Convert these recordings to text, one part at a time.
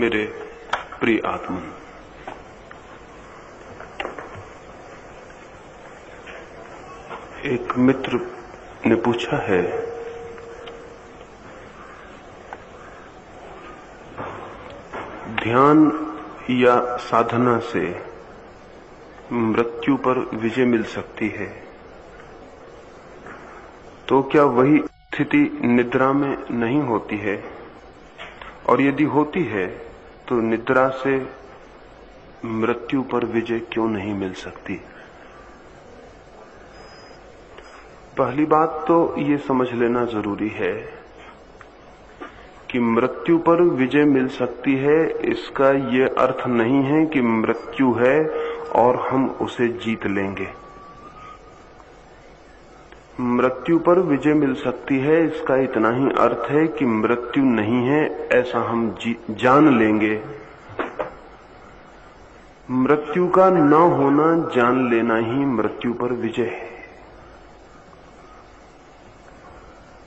मेरे प्रिय आत्मन, एक मित्र ने पूछा है, ध्यान या साधना से मृत्यु पर विजय मिल सकती है, तो क्या वही स्थिति निद्रा में नहीं होती है? और यदि होती है तो निद्रा से मृत्यु पर विजय क्यों नहीं मिल सकती? पहली बात तो ये समझ लेना जरूरी है कि मृत्यु पर विजय मिल सकती है, इसका ये अर्थ नहीं है कि मृत्यु है और हम उसे जीत लेंगे। मृत्यु पर विजय मिल सकती है, इसका इतना ही अर्थ है कि मृत्यु नहीं है ऐसा हम जान लेंगे। मृत्यु का न होना जान लेना ही मृत्यु पर विजय है।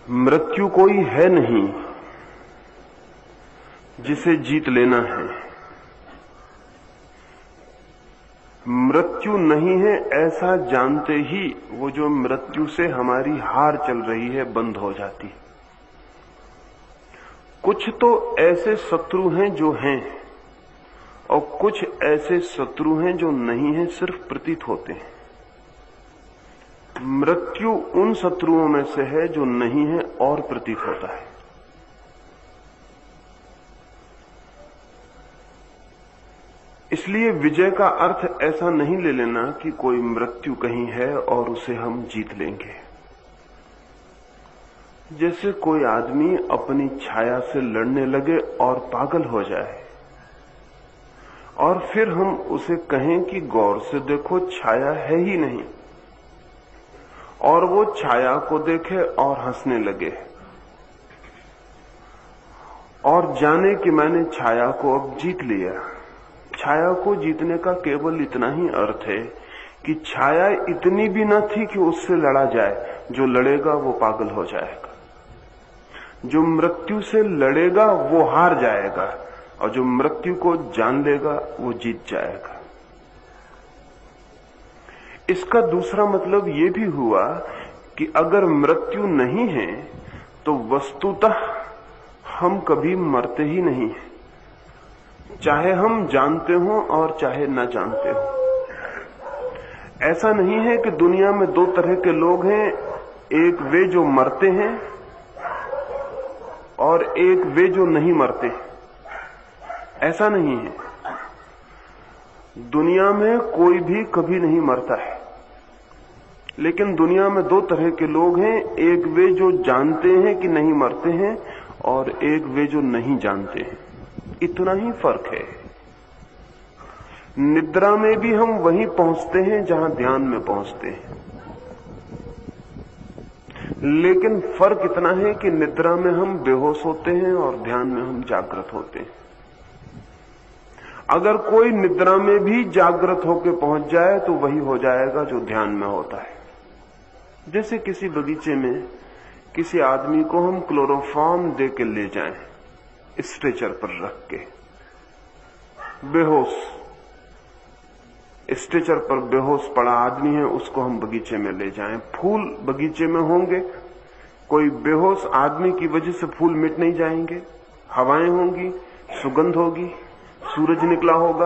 मृत्यु कोई है नहीं जिसे जीत लेना है। मृत्यु नहीं है ऐसा जानते ही वो जो मृत्यु से हमारी हार चल रही है बंद हो जाती है। कुछ तो ऐसे शत्रु हैं जो हैं और कुछ ऐसे शत्रु हैं जो नहीं हैं, सिर्फ प्रतीत होते हैं। मृत्यु उन शत्रुओं में से है जो नहीं है और प्रतीत होता है। इसलिए विजय का अर्थ ऐसा नहीं ले लेना कि कोई मृत्यु कहीं है और उसे हम जीत लेंगे। जैसे कोई आदमी अपनी छाया से लड़ने लगे और पागल हो जाए और फिर हम उसे कहें कि गौर से देखो छाया है ही नहीं, और वो छाया को देखे और हंसने लगे और जाने कि मैंने छाया को अब जीत लिया। छाया को जीतने का केवल इतना ही अर्थ है कि छाया इतनी भी न थी कि उससे लड़ा जाए। जो लड़ेगा वो पागल हो जाएगा, जो मृत्यु से लड़ेगा वो हार जाएगा, और जो मृत्यु को जान लेगा वो जीत जाएगा। इसका दूसरा मतलब ये भी हुआ कि अगर मृत्यु नहीं है तो वस्तुतः हम कभी मरते ही नहीं हैं, चाहे हम जानते हो और चाहे न जानते हो। ऐसा नहीं है कि दुनिया में दो तरह के लोग हैं, एक वे जो मरते हैं और एक वे जो नहीं मरते। ऐसा नहीं है। दुनिया में कोई भी कभी नहीं मरता है, लेकिन दुनिया में दो तरह के लोग हैं, एक वे जो जानते हैं कि नहीं मरते हैं और एक वे जो नहीं जानते हैं। इतना ही फर्क है। निद्रा में भी हम वहीं पहुंचते हैं जहां ध्यान में पहुंचते हैं, लेकिन फर्क इतना है कि निद्रा में हम बेहोश होते हैं और ध्यान में हम जागृत होते हैं। अगर कोई निद्रा में भी जागृत होकर पहुंच जाए तो वही हो जाएगा जो ध्यान में होता है। जैसे किसी बगीचे में किसी आदमी को हम क्लोरोफॉर्म दे के ले जाएं, स्ट्रेचर पर रख के, बेहोश स्ट्रेचर पर बेहोश पड़ा आदमी है, उसको हम बगीचे में ले जाएं। फूल बगीचे में होंगे, कोई बेहोश आदमी की वजह से फूल मिट नहीं जाएंगे। हवाएं होंगी, सुगंध होगी, सूरज निकला होगा,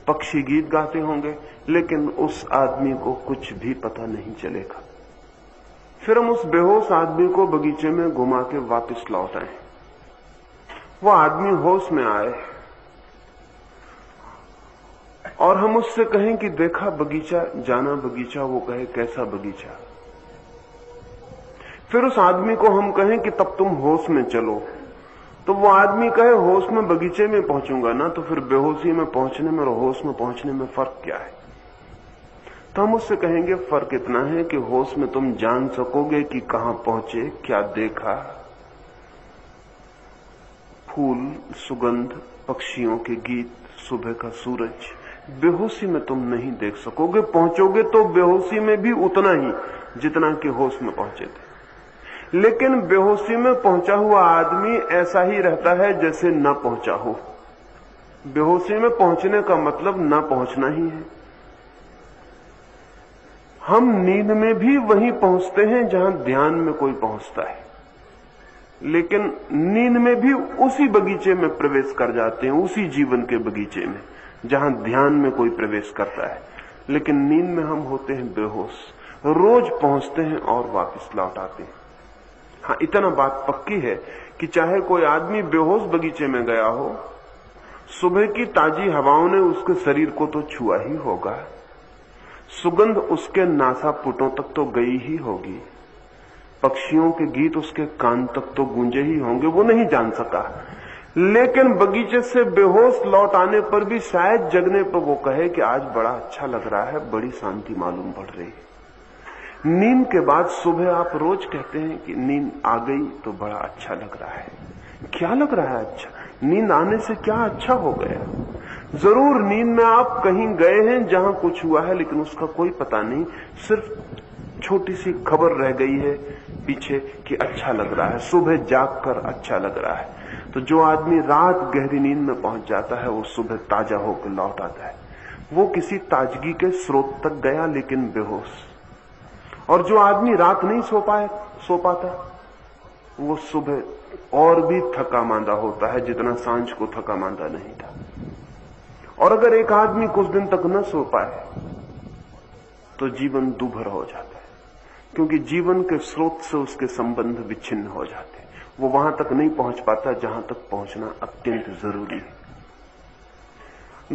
पक्षी गीत गाते होंगे, लेकिन उस आदमी को कुछ भी पता नहीं चलेगा। फिर हम उस बेहोश आदमी को बगीचे में घुमा के वापस लौट आए। वो आदमी होश में आए और हम उससे कहें कि देखा बगीचा, जाना बगीचा, वो कहे कैसा बगीचा। फिर उस आदमी को हम कहें कि तब तुम होश में चलो, तो वो आदमी कहे होश में बगीचे में पहुंचूंगा ना, तो फिर बेहोशी में पहुंचने में और होश में पहुंचने में फर्क क्या है? तो हम उससे कहेंगे फर्क इतना है कि होश में तुम जान सकोगे कि कहां पहुंचे, क्या देखा, फूल, सुगंध, पक्षियों के गीत, सुबह का सूरज। बेहोशी में तुम नहीं देख सकोगे, पहुंचोगे तो बेहोशी में भी उतना ही जितना कि होश में पहुंचे थे। लेकिन बेहोशी में पहुंचा हुआ आदमी ऐसा ही रहता है जैसे न पहुंचा हो। बेहोशी में पहुंचने का मतलब न पहुंचना ही है। हम नींद में भी वहीं पहुंचते हैं जहां ध्यान में कोई पहुंचता है, लेकिन नींद में भी उसी बगीचे में प्रवेश कर जाते हैं, उसी जीवन के बगीचे में जहां ध्यान में कोई प्रवेश करता है। लेकिन नींद में हम होते हैं बेहोश, रोज पहुंचते हैं और वापस लौट आते हैं। हाँ, इतना बात पक्की है कि चाहे कोई आदमी बेहोश बगीचे में गया हो, सुबह की ताजी हवाओं ने उसके शरीर को तो छुआ ही होगा, सुगंध उसके नासापुटों तक तो गई ही होगी, पक्षियों के गीत उसके कान तक तो गूंजे ही होंगे, वो नहीं जान सका। लेकिन बगीचे से बेहोश लौट आने पर भी शायद जगने पर वो कहे कि आज बड़ा अच्छा लग रहा है, बड़ी शांति मालूम पड़ रही है। नींद के बाद सुबह आप रोज कहते हैं कि नींद आ गई तो बड़ा अच्छा लग रहा है। क्या लग रहा है अच्छा? नींद आने से क्या अच्छा हो गया? जरूर नींद में आप कहीं गए हैं जहां कुछ हुआ है, लेकिन उसका कोई पता नहीं, सिर्फ छोटी सी खबर रह गई है पीछे कि अच्छा लग रहा है, सुबह जागकर अच्छा लग रहा है। तो जो आदमी रात गहरी नींद में पहुंच जाता है वो सुबह ताजा होकर लौट आता है। वो किसी ताजगी के स्रोत तक गया लेकिन बेहोश। और जो आदमी रात नहीं सो पाता वो सुबह और भी थका मांदा होता है जितना सांझ को थका मांदा नहीं था। और अगर एक आदमी कुछ दिन तक न सो पाए तो जीवन दूभर हो जाता है, क्योंकि जीवन के स्रोत से उसके संबंध विच्छिन्न हो जाते हैं। वो वहां तक नहीं पहुंच पाता जहां तक पहुंचना अत्यंत जरूरी है।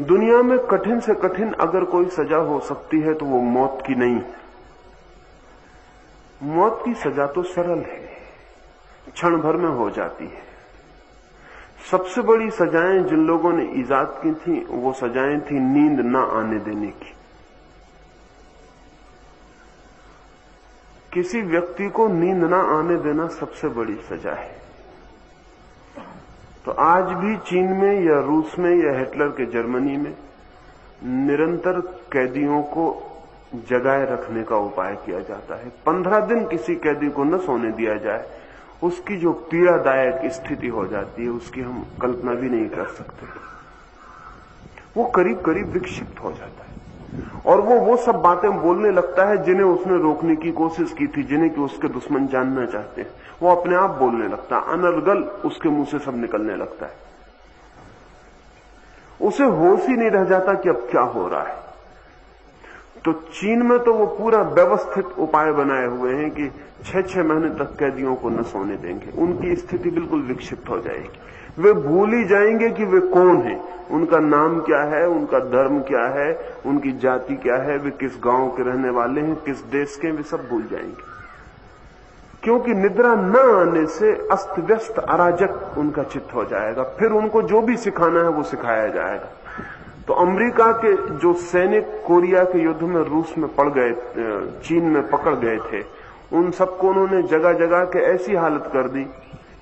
दुनिया में कठिन से कठिन अगर कोई सजा हो सकती है तो वो मौत की नहीं। मौत की सजा तो सरल है, क्षण भर में हो जाती है। सबसे बड़ी सजाएं जिन लोगों ने ईजाद की थी वो सजाएं थी नींद न आने देने की। किसी व्यक्ति को नींद न आने देना सबसे बड़ी सजा है। तो आज भी चीन में या रूस में या हिटलर के जर्मनी में निरंतर कैदियों को जगाए रखने का उपाय किया जाता है। 15 दिन किसी कैदी को न सोने दिया जाए, उसकी जो पीड़ादायक स्थिति हो जाती है उसकी हम कल्पना भी नहीं कर सकते। वो करीब करीब विक्षिप्त हो जाता है और वो सब बातें बोलने लगता है जिन्हें उसने रोकने की कोशिश की थी, जिन्हें कि उसके दुश्मन जानना चाहते हैं। वो अपने आप बोलने लगता है, अनर्गल उसके मुंह से सब निकलने लगता है। उसे होश ही नहीं रह जाता कि अब क्या हो रहा है। तो चीन में तो वो पूरा व्यवस्थित उपाय बनाए हुए हैं कि 6-6 महीने तक कैदियों को न सोने देंगे। उनकी स्थिति बिल्कुल विक्षिप्त हो जाएगी। वे भूल ही जाएंगे कि वे कौन हैं, उनका नाम क्या है, उनका धर्म क्या है, उनकी जाति क्या है, वे किस गांव के रहने वाले हैं, किस देश के, वे सब भूल जाएंगे। क्योंकि निद्रा न आने से अस्त व्यस्त अराजक उनका चित्त हो जाएगा। फिर उनको जो भी सिखाना है वो सिखाया जाएगा। तो अमेरिका के जो सैनिक कोरिया के युद्ध में रूस में पड़ गए, चीन में पकड़ गए थे, उन सबको उन्होंने जगह जगह के ऐसी हालत कर दी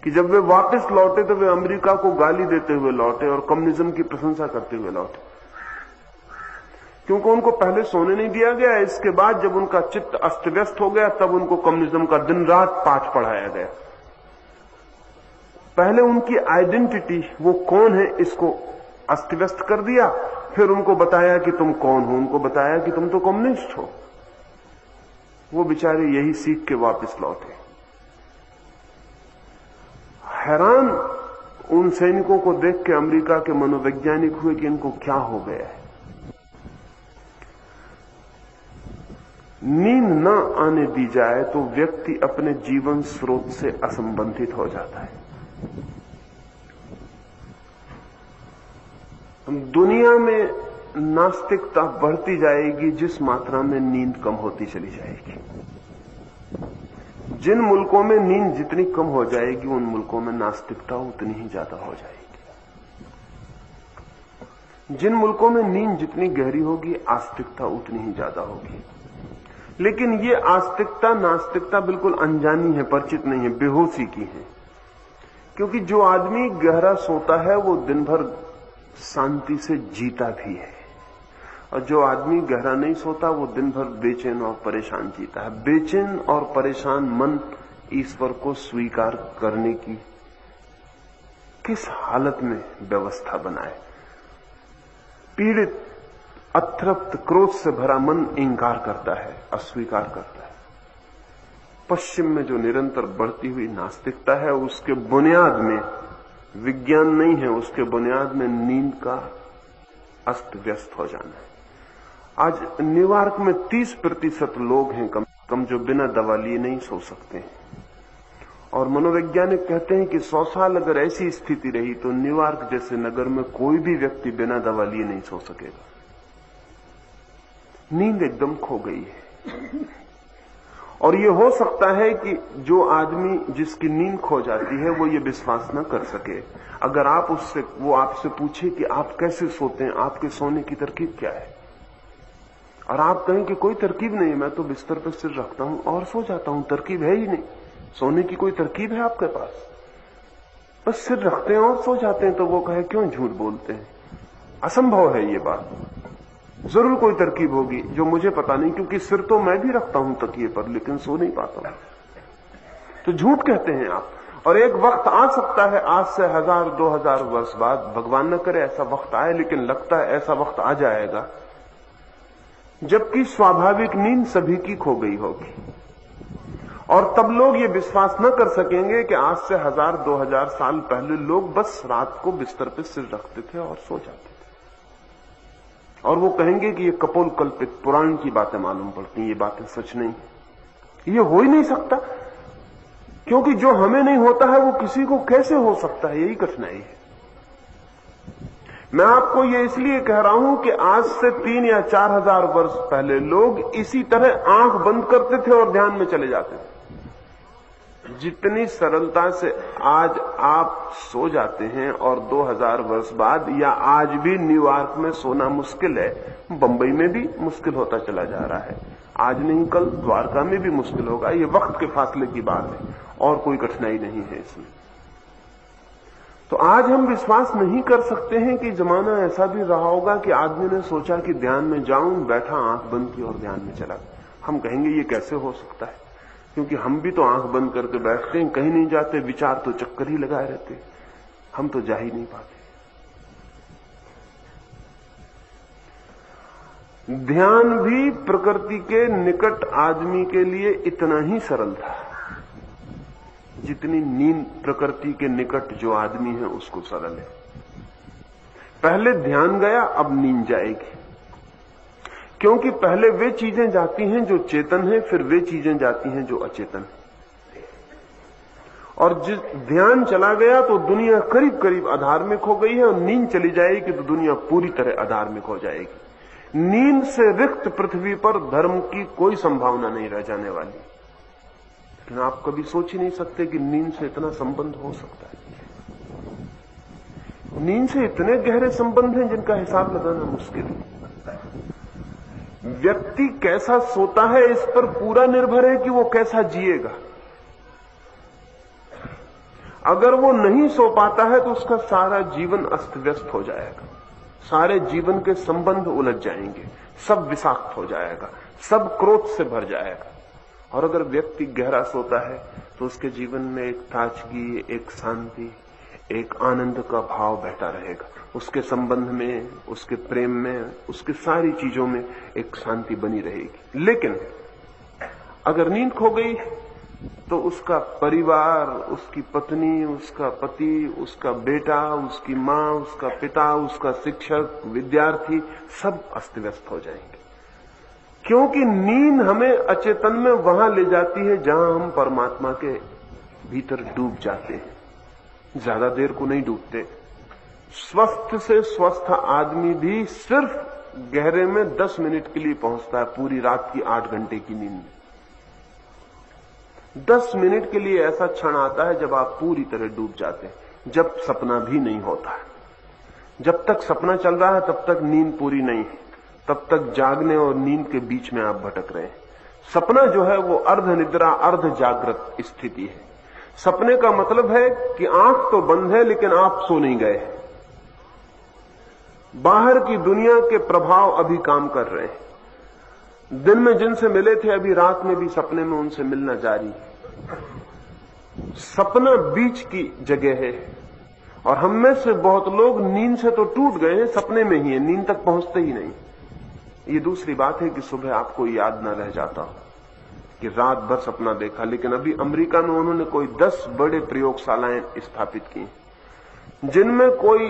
कि जब वे वापस लौटे तो वे अमेरिका को गाली देते हुए लौटे और कम्युनिज्म की प्रशंसा करते हुए लौटे, क्योंकि उनको पहले सोने नहीं दिया गया। इसके बाद जब उनका चित्त अस्त व्यस्त हो गया तब उनको कम्युनिज्म का दिन रात पाठ पढ़ाया गया। पहले उनकी आइडेंटिटी, वो कौन है, इसको अस्त व्यस्त कर दिया, फिर उनको बताया कि तुम कौन हो, उनको बताया कि तुम तो कम्युनिस्ट हो। वो बेचारे यही सीख के वापस लौटे। हैरान उन सैनिकों को देख के अमेरिका के मनोवैज्ञानिक हुए कि इनको क्या हो गया है। नींद न आने दी जाए तो व्यक्ति अपने जीवन स्रोत से असंबंधित हो जाता है। दुनिया में नास्तिकता बढ़ती जाएगी जिस मात्रा में नींद कम होती चली जाएगी। जिन मुल्कों में नींद जितनी कम हो जाएगी उन मुल्कों में नास्तिकता उतनी ही ज्यादा हो जाएगी। जिन मुल्कों में नींद जितनी गहरी होगी आस्तिकता उतनी ही ज्यादा होगी। लेकिन ये आस्तिकता नास्तिकता बिल्कुल अनजानी है, परिचित नहीं है, बेहोशी की है। क्योंकि जो आदमी गहरा सोता है वो दिन भर शांति से जीता भी है, और जो आदमी गहरा नहीं सोता वो दिन भर बेचैन और परेशान जीता है। बेचैन और परेशान मन ईश्वर को स्वीकार करने की किस हालत में व्यवस्था बनाए। पीड़ित, अतृप्त, क्रोध से भरा मन इंकार करता है, अस्वीकार करता है। पश्चिम में जो निरंतर बढ़ती हुई नास्तिकता है, उसके बुनियाद में विज्ञान नहीं है, उसके बुनियाद में नींद का अस्त व्यस्त हो जाना है। आज न्यूयॉर्क में 30% लोग हैं कम जो बिना दवा लिए नहीं सो सकते हैं। और मनोवैज्ञानिक कहते हैं कि 100 साल अगर ऐसी स्थिति रही तो न्यूयॉर्क जैसे नगर में कोई भी व्यक्ति बिना दवा लिए नहीं सो सकेगा। नींद एकदम खो गई है। और यह हो सकता है कि जो आदमी जिसकी नींद खो जाती है वो ये विश्वास न कर सके। अगर आप वो आपसे पूछे कि आप कैसे सोते हैं, आपके सोने की तरकीब क्या है, और आप कहें कि कोई तरकीब नहीं, मैं तो बिस्तर पर सिर रखता हूं और सो जाता हूं, तरकीब है ही नहीं। सोने की कोई तरकीब है आपके पास? बस सिर रखते हैं और सो जाते हैं। तो वो कहे क्यों झूठ बोलते हैं, असंभव है ये बात। जरूर कोई तरकीब होगी जो मुझे पता नहीं, क्योंकि सिर तो मैं भी रखता हूं तकिए पर, लेकिन सो नहीं पाता हूं। तो झूठ कहते हैं आप। और एक वक्त आ सकता है, आज से 1000-2000 वर्ष बाद, भगवान न करे ऐसा वक्त आए, लेकिन लगता है ऐसा वक्त आ जाएगा जबकि स्वाभाविक नींद सभी की खो गई होगी। और तब लोग ये विश्वास न कर सकेंगे कि आज से 1000-2000 साल पहले लोग बस रात को बिस्तर पर सिर रखते थे और सो जाते थे। और वो कहेंगे कि ये कपोल कल्पित पुराण की बातें मालूम पड़ती हैं, ये बातें सच नहीं, ये हो ही नहीं सकता। क्योंकि जो हमें नहीं होता है वो किसी को कैसे हो सकता है, यही कठिनाई है। मैं आपको ये इसलिए कह रहा हूं कि आज से 3 या 4000 वर्ष पहले लोग इसी तरह आंख बंद करते थे और ध्यान में चले जाते थे। जितनी सरलता से आज आप सो जाते हैं और 2000 वर्ष बाद या आज भी न्यूयॉर्क में सोना मुश्किल है, बंबई में भी मुश्किल होता चला जा रहा है। आज नहीं कल द्वारका में भी मुश्किल होगा। ये वक्त के फासले की बात है और कोई कठिनाई नहीं है इसमें। तो आज हम विश्वास नहीं कर सकते हैं कि जमाना ऐसा भी रहा होगा कि आदमी ने सोचा कि ध्यान में जाऊं, बैठा, आंख बंद की और ध्यान में चला। हम कहेंगे ये कैसे हो सकता है, क्योंकि हम भी तो आंख बंद करके बैठते हैं, कहीं नहीं जाते, विचार तो चक्कर ही लगाए रहते, हम तो जा ही नहीं पाते। ध्यान भी प्रकृति के निकट आदमी के लिए इतना ही सरल था जितनी नींद प्रकृति के निकट जो आदमी है उसको सरल है। पहले ध्यान गया, अब नींद जाएगी, क्योंकि पहले वे चीजें जाती हैं जो चेतन है, फिर वे चीजें जाती हैं जो अचेतन है। और जिस ध्यान चला गया तो दुनिया करीब करीब अधार्मिक हो गई है, और नींद चली जाएगी तो दुनिया पूरी तरह अधार्मिक हो जाएगी। नींद से रिक्त पृथ्वी पर धर्म की कोई संभावना नहीं रह जाने वाली। लेकिन आप कभी सोच ही नहीं सकते कि नींद से इतना संबंध हो सकता है। नींद से इतने गहरे संबंध हैं जिनका हिसाब लगाना मुश्किल है। व्यक्ति कैसा सोता है इस पर पूरा निर्भर है कि वो कैसा जिएगा। अगर वो नहीं सो पाता है तो उसका सारा जीवन अस्त व्यस्त हो जाएगा, सारे जीवन के संबंध उलझ जाएंगे, सब विषाक्त हो जाएगा, सब क्रोध से भर जाएगा। और अगर व्यक्ति गहरा सोता है तो उसके जीवन में एक ताजगी, एक शांति, एक आनंद का भाव बहता रहेगा। उसके संबंध में, उसके प्रेम में, उसकी सारी चीजों में एक शांति बनी रहेगी। लेकिन अगर नींद खो गई तो उसका परिवार, उसकी पत्नी, उसका पति, उसका बेटा, उसकी मां, उसका पिता, उसका शिक्षक, विद्यार्थी, सब अस्त व्यस्त हो जाएंगे। क्योंकि नींद हमें अचेतन में वहां ले जाती है जहां हम परमात्मा के भीतर डूब जाते हैं। ज्यादा देर को नहीं डूबते। स्वस्थ से स्वस्थ आदमी भी सिर्फ गहरे में 10 मिनट के लिए पहुंचता है पूरी रात की 8 घंटे की नींद में। 10 मिनट के लिए ऐसा क्षण आता है जब आप पूरी तरह डूब जाते हैं, जब सपना भी नहीं होता है। जब तक सपना चल रहा है तब तक नींद पूरी नहीं है, तब तक जागने और नींद के बीच में आप भटक रहे हैं। सपना जो है वो अर्ध निद्रा, अर्ध जागृत स्थिति है। सपने का मतलब है कि आंख तो बंद है लेकिन आप सो नहीं गए। बाहर की दुनिया के प्रभाव अभी काम कर रहे हैं। दिन में जिनसे मिले थे अभी रात में भी सपने में उनसे मिलना जारी है। सपना बीच की जगह है, और हम में से बहुत लोग नींद से तो टूट गए हैं, सपने में ही है, नींद तक पहुंचते ही नहीं। ये दूसरी बात है कि सुबह आपको याद न रह जाता हो कि रात भर सपना देखा। लेकिन अभी अमेरिका में उन्होंने कोई 10 बड़े प्रयोगशालाएं स्थापित की, जिनमें कोई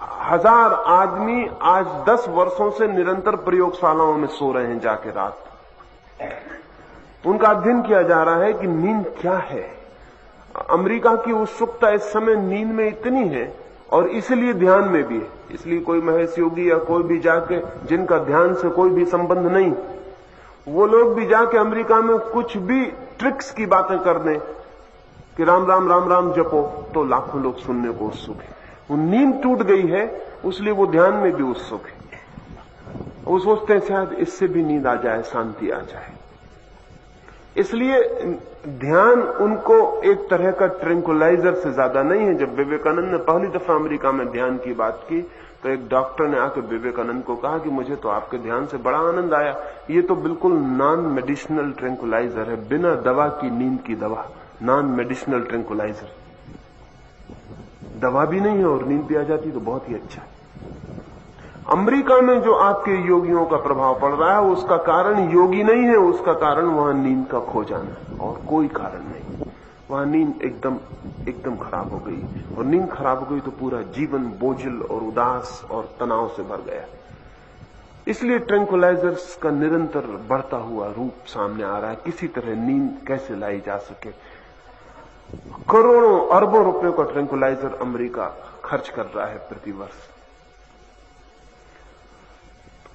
1000 आदमी आज 10 वर्षों से निरंतर प्रयोगशालाओं में सो रहे हैं जाके रात। उनका अध्ययन किया जा रहा है कि नींद क्या है। अमेरिका की उत्सुकता इस समय नींद में इतनी है, और इसलिए ध्यान में भी है। इसलिए कोई महेश योगी या कोई भी जाके, जिनका ध्यान से कोई भी संबंध नहीं, वो लोग भी जाके अमेरिका में कुछ भी ट्रिक्स की बातें कर दें कि राम राम राम राम जपो, तो लाखों लोग सुनने को उत्सुक है। वो नींद टूट गई है, इसलिए वो ध्यान में भी उत्सुक है। वो सोचते हैं शायद इससे भी नींद आ जाए, शांति आ जाए। इसलिए ध्यान उनको एक तरह का ट्रैंकुलाइजर से ज्यादा नहीं है। जब विवेकानंद ने पहली दफा अमेरिका में ध्यान की बात की, तो एक डॉक्टर ने आकर विवेकानंद को कहा कि मुझे तो आपके ध्यान से बड़ा आनंद आया, ये तो बिल्कुल नॉन मेडिसिनल ट्रैंकुलाइजर है, बिना दवा की नींद की दवा, नॉन मेडिसिनल ट्रैंकुलाइजर। दवा भी नहीं है और नींद भी आ जाती, तो बहुत ही अच्छा है। अमेरिका में जो आपके योगियों का प्रभाव पड़ रहा है, उसका कारण योगी नहीं है, उसका कारण वहां नींद का खो जाना, और कोई कारण नहीं। वहां नींद एकदम खराब हो गई, और नींद खराब हो गई तो पूरा जीवन बोझिल और उदास और तनाव से भर गया। इसलिए ट्रैंकुलाइजर्स का निरंतर बढ़ता हुआ रूप सामने आ रहा है। किसी तरह नींद कैसे लाई जा सके। करोड़ों अरबों रुपयों का ट्रैंकुलाइजर अमेरिका खर्च कर रहा है प्रतिवर्ष।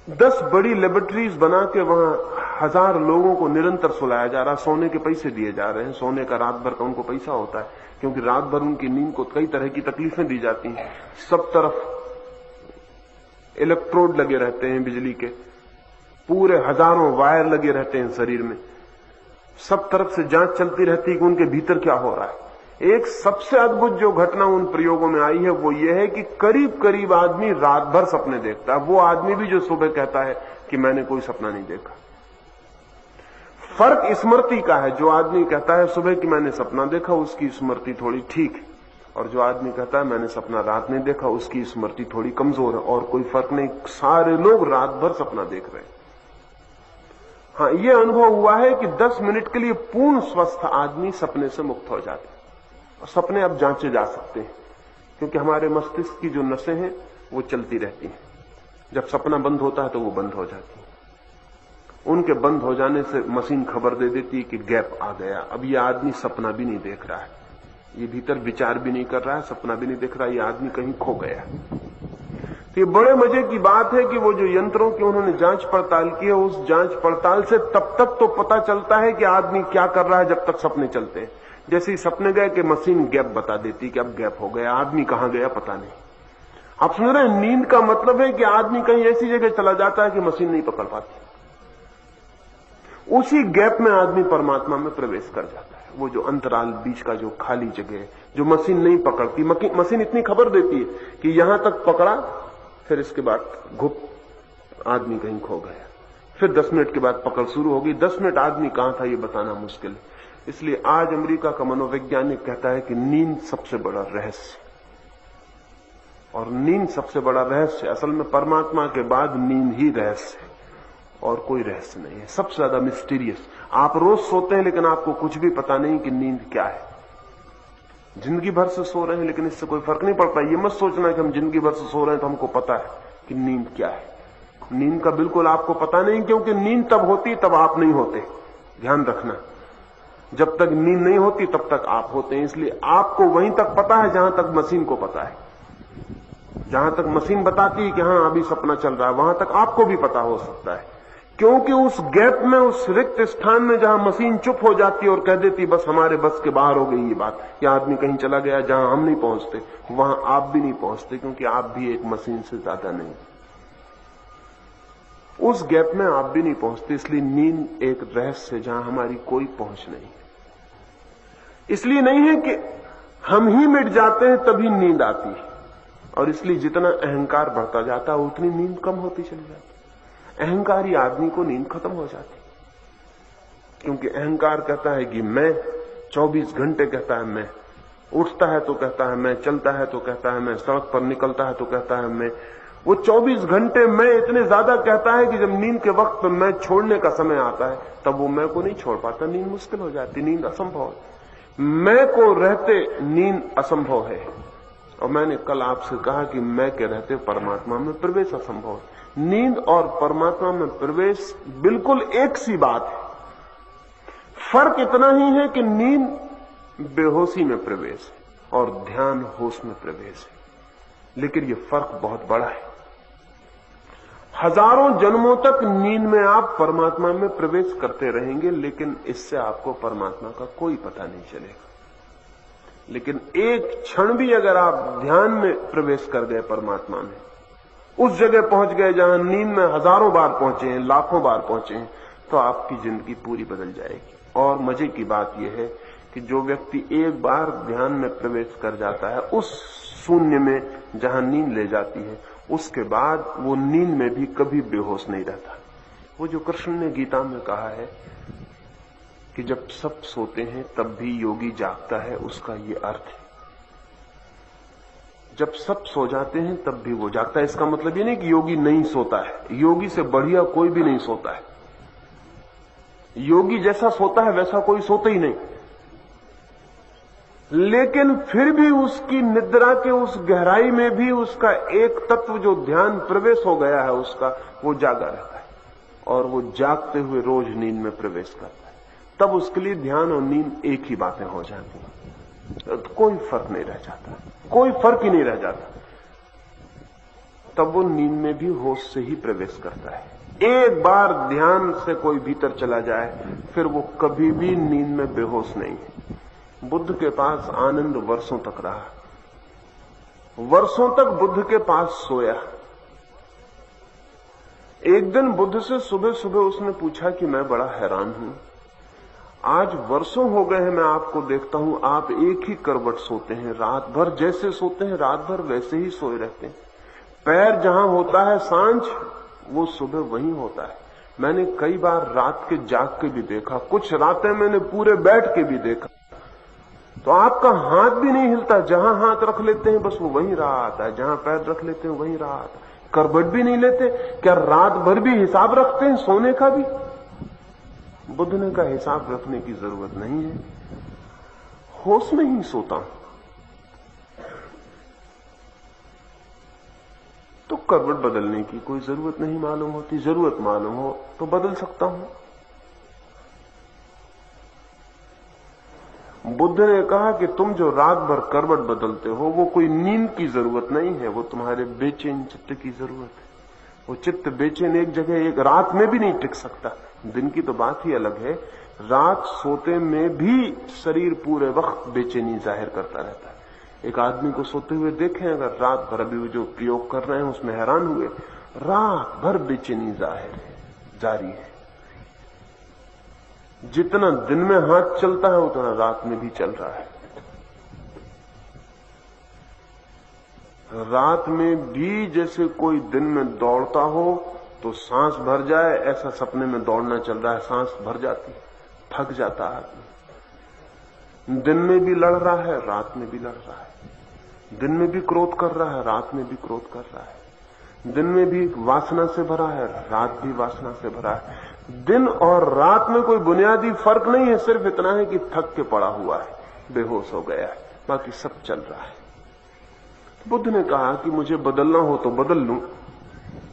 10 बड़ी लेबोरेटरीज बना के वहां 1000 लोगों को निरंतर सुलाया जा रहा है, सोने के पैसे दिए जा रहे हैं। सोने का रात भर का उनको पैसा होता है, क्योंकि रात भर उनकी नींद को कई तरह की तकलीफें दी जाती हैं। सब तरफ इलेक्ट्रोड लगे रहते हैं बिजली के, पूरे हजारों वायर लगे रहते हैं शरीर में, सब तरफ से जांच चलती रहती है कि उनके भीतर क्या हो रहा है। एक सबसे अद्भुत जो घटना उन प्रयोगों में आई है वो ये है कि करीब करीब आदमी रात भर सपने देखता है। वो आदमी भी जो सुबह कहता है कि मैंने कोई सपना नहीं देखा। फर्क स्मृति का है। जो आदमी कहता है सुबह कि मैंने सपना देखा, उसकी स्मृति थोड़ी ठीक है, और जो आदमी कहता है मैंने सपना रात नहीं देखा, उसकी स्मृति थोड़ी कमजोर है। और कोई फर्क नहीं, सारे लोग रात भर सपना देख रहे हैं। हाँ, यह अनुभव हुआ है कि 10 मिनट के लिए पूर्ण स्वस्थ आदमी सपने से मुक्त हो जाते हैं। और सपने अब जांचे जा सकते हैं, क्योंकि हमारे मस्तिष्क की जो नसें हैं वो चलती रहती हैं। जब सपना बंद होता है तो वो बंद हो जाती है। उनके बंद हो जाने से मशीन खबर दे देती है कि गैप आ गया, अब ये आदमी सपना भी नहीं देख रहा है, ये भीतर विचार भी नहीं कर रहा है, सपना भी नहीं देख रहा है, ये आदमी कहीं खो गया। तो ये बड़े मजे की बात है कि वो जो यंत्रों की उन्होंने जांच पड़ताल की है, उस जांच पड़ताल से तब तक तो पता चलता है कि आदमी क्या कर रहा है जब तक सपने चलते हैं। जैसे ही सपने गए कि मशीन गैप बता देती कि अब गैप हो गया, आदमी कहां गया पता नहीं। आप सुन रहे हैं, नींद का मतलब है कि आदमी कहीं ऐसी जगह चला जाता है कि मशीन नहीं पकड़ पाती। उसी गैप में आदमी परमात्मा में प्रवेश कर जाता है। वो जो अंतराल बीच का जो खाली जगह है, जो मशीन नहीं पकड़ती, मशीन इतनी खबर देती है कि यहां तक पकड़ा, फिर इसके बाद घुप आदमी कहीं खो गया। फिर 10 मिनट के बाद पकड़ शुरू होगी। 10 मिनट आदमी कहां था ये बताना मुश्किल है। इसलिए आज अमेरिका का मनोवैज्ञानिक कहता है कि नींद सबसे बड़ा रहस्य, और नींद सबसे बड़ा रहस्य, असल में परमात्मा के बाद नींद ही रहस्य है, और कोई रहस्य नहीं है। सबसे ज्यादा मिस्टीरियस। आप रोज सोते हैं लेकिन आपको कुछ भी पता नहीं कि नींद क्या है। जिंदगी भर से सो रहे हैं लेकिन इससे कोई फर्क नहीं पड़ता। ये मत सोचना कि हम जिंदगी भर से सो रहे हैं तो हमको पता है कि नींद क्या है। नींद का बिल्कुल आपको पता नहीं, क्योंकि नींद तब होती तब आप नहीं होते। ध्यान रखना, जब तक नींद नहीं होती तब तक आप होते हैं। इसलिए आपको वहीं तक पता है जहां तक मशीन को पता है। जहां तक मशीन बताती है कि हां अभी सपना चल रहा है, वहां तक आपको भी पता हो सकता है, क्योंकि उस गैप में, उस रिक्त स्थान में जहां मशीन चुप हो जाती है और कह देती बस हमारे बस के बाहर हो गई ये बात, या आदमी कहीं चला गया जहां हम नहीं पहुंचते, वहां आप भी नहीं पहुंचते, क्योंकि आप भी एक मशीन से ज्यादा नहीं। उस गैप में आप भी नहीं पहुंचते। इसलिए नींद एक रहस्य है जहां हमारी कोई पहुंच नहीं। इसलिए नहीं है कि हम ही मिट जाते हैं तभी नींद आती है, और इसलिए जितना अहंकार बढ़ता जाता है उतनी नींद कम होती चली जाती। अहंकारी आदमी को नींद खत्म हो जाती, क्योंकि अहंकार कहता है कि मैं 24 घंटे कहता है मैं, उठता है तो कहता है मैं, चलता है तो कहता है मैं, सड़क पर निकलता है तो कहता है मैं। वो 24 घंटे मैं इतने ज्यादा कहता है कि जब नींद के वक्त मैं छोड़ने का समय आता है तब वो मैं को नहीं छोड़ पाता, नींद मुश्किल हो जाती, नींद असंभव है। मैं को रहते नींद असंभव है। और मैंने कल आपसे कहा कि मैं के रहते परमात्मा में प्रवेश असंभव है। नींद और परमात्मा में प्रवेश बिल्कुल एक सी बात है। फर्क इतना ही है कि नींद बेहोशी में प्रवेश है और ध्यान होश में प्रवेश है, लेकिन यह फर्क बहुत बड़ा है। हजारों जन्मों तक नींद में आप परमात्मा में प्रवेश करते रहेंगे, लेकिन इससे आपको परमात्मा का कोई पता नहीं चलेगा। लेकिन एक क्षण भी अगर आप ध्यान में प्रवेश कर गए परमात्मा में, उस जगह पहुंच गए जहां नींद में हजारों बार पहुंचे हैं, लाखों बार पहुंचे हैं, तो आपकी जिंदगी पूरी बदल जाएगी। और मजे की बात यह है कि जो व्यक्ति एक बार ध्यान में प्रवेश कर जाता है उस शून्य में जहां नींद ले जाती है, उसके बाद वो नींद में भी कभी बेहोश नहीं रहता। वो जो कृष्ण ने गीता में कहा है कि जब सब सोते हैं तब भी योगी जागता है, उसका ये अर्थ है। जब सब सो जाते हैं तब भी वो जागता है। इसका मतलब ये नहीं कि योगी नहीं सोता है, योगी से बढ़िया कोई भी नहीं सोता है। योगी जैसा सोता है वैसा कोई सोता ही नहीं, लेकिन फिर भी उसकी निद्रा के उस गहराई में भी उसका एक तत्व जो ध्यान प्रवेश हो गया है उसका, वो जागा रहता है और वो जागते हुए रोज नींद में प्रवेश करता है। तब उसके लिए ध्यान और नींद एक ही बातें हो जाती हैं, तो कोई फर्क नहीं रह जाता, कोई फर्क ही नहीं रह जाता। तब वो नींद में भी होश से ही प्रवेश करता है। एक बार ध्यान से कोई भीतर चला जाए फिर वो कभी भी नींद में बेहोश नहीं है। बुद्ध के पास आनंद वर्षों तक रहा, वर्षों तक बुद्ध के पास सोया। एक दिन बुद्ध से सुबह सुबह उसने पूछा कि मैं बड़ा हैरान हूं, आज वर्षों हो गए हैं मैं आपको देखता हूं, आप एक ही करवट सोते हैं, रात भर जैसे सोते हैं रात भर वैसे ही सोए रहते हैं। पैर जहां होता है सांझ वो सुबह वहीं होता है। मैंने कई बार रात के जाग के भी देखा, कुछ रातें मैंने पूरे बैठ के भी देखा, तो आपका हाथ भी नहीं हिलता, जहां हाथ रख लेते हैं बस वो वहीं रहा आता है, जहां पैर रख लेते हैं वहीं रहा आता है, करवट भी नहीं लेते। क्या रात भर भी हिसाब रखते हैं सोने का भी? बुद्ध ने कहा हिसाब रखने की जरूरत नहीं है, होश में ही सोता हूं। तो करवट बदलने की कोई जरूरत नहीं मालूम होती, जरूरत मालूम हो तो बदल सकता हूं। बुद्ध ने कहा कि तुम जो रात भर करवट बदलते हो वो कोई नींद की जरूरत नहीं है, वो तुम्हारे बेचैन चित्त की जरूरत है। वो चित्त बेचैन एक जगह एक रात में भी नहीं टिक सकता। दिन की तो बात ही अलग है, रात सोते में भी शरीर पूरे वक्त बेचैनी जाहिर करता रहता है। एक आदमी को सोते हुए देखें अगर रात भर, अभी जो प्रयोग कर रहे हैं उसमें हैरान हुए, रात भर बेचैनी जाहिर है, जारी है। जितना दिन में हाथ चलता है उतना रात में भी चल रहा है। रात में भी जैसे कोई दिन में दौड़ता हो तो सांस भर जाए, ऐसा सपने में दौड़ना चल रहा है, सांस भर जाती, थक जाता आदमी। दिन में भी लड़ रहा है, रात में भी लड़ रहा है, दिन में भी क्रोध कर रहा है, रात में भी क्रोध कर रहा है, दिन में भी वासना से भरा है, रात भी वासना से भरा है। दिन और रात में कोई बुनियादी फर्क नहीं है, सिर्फ इतना है कि थक के पड़ा हुआ है, बेहोश हो गया है, बाकी सब चल रहा है। बुद्ध ने कहा कि मुझे बदलना हो तो बदल लूं,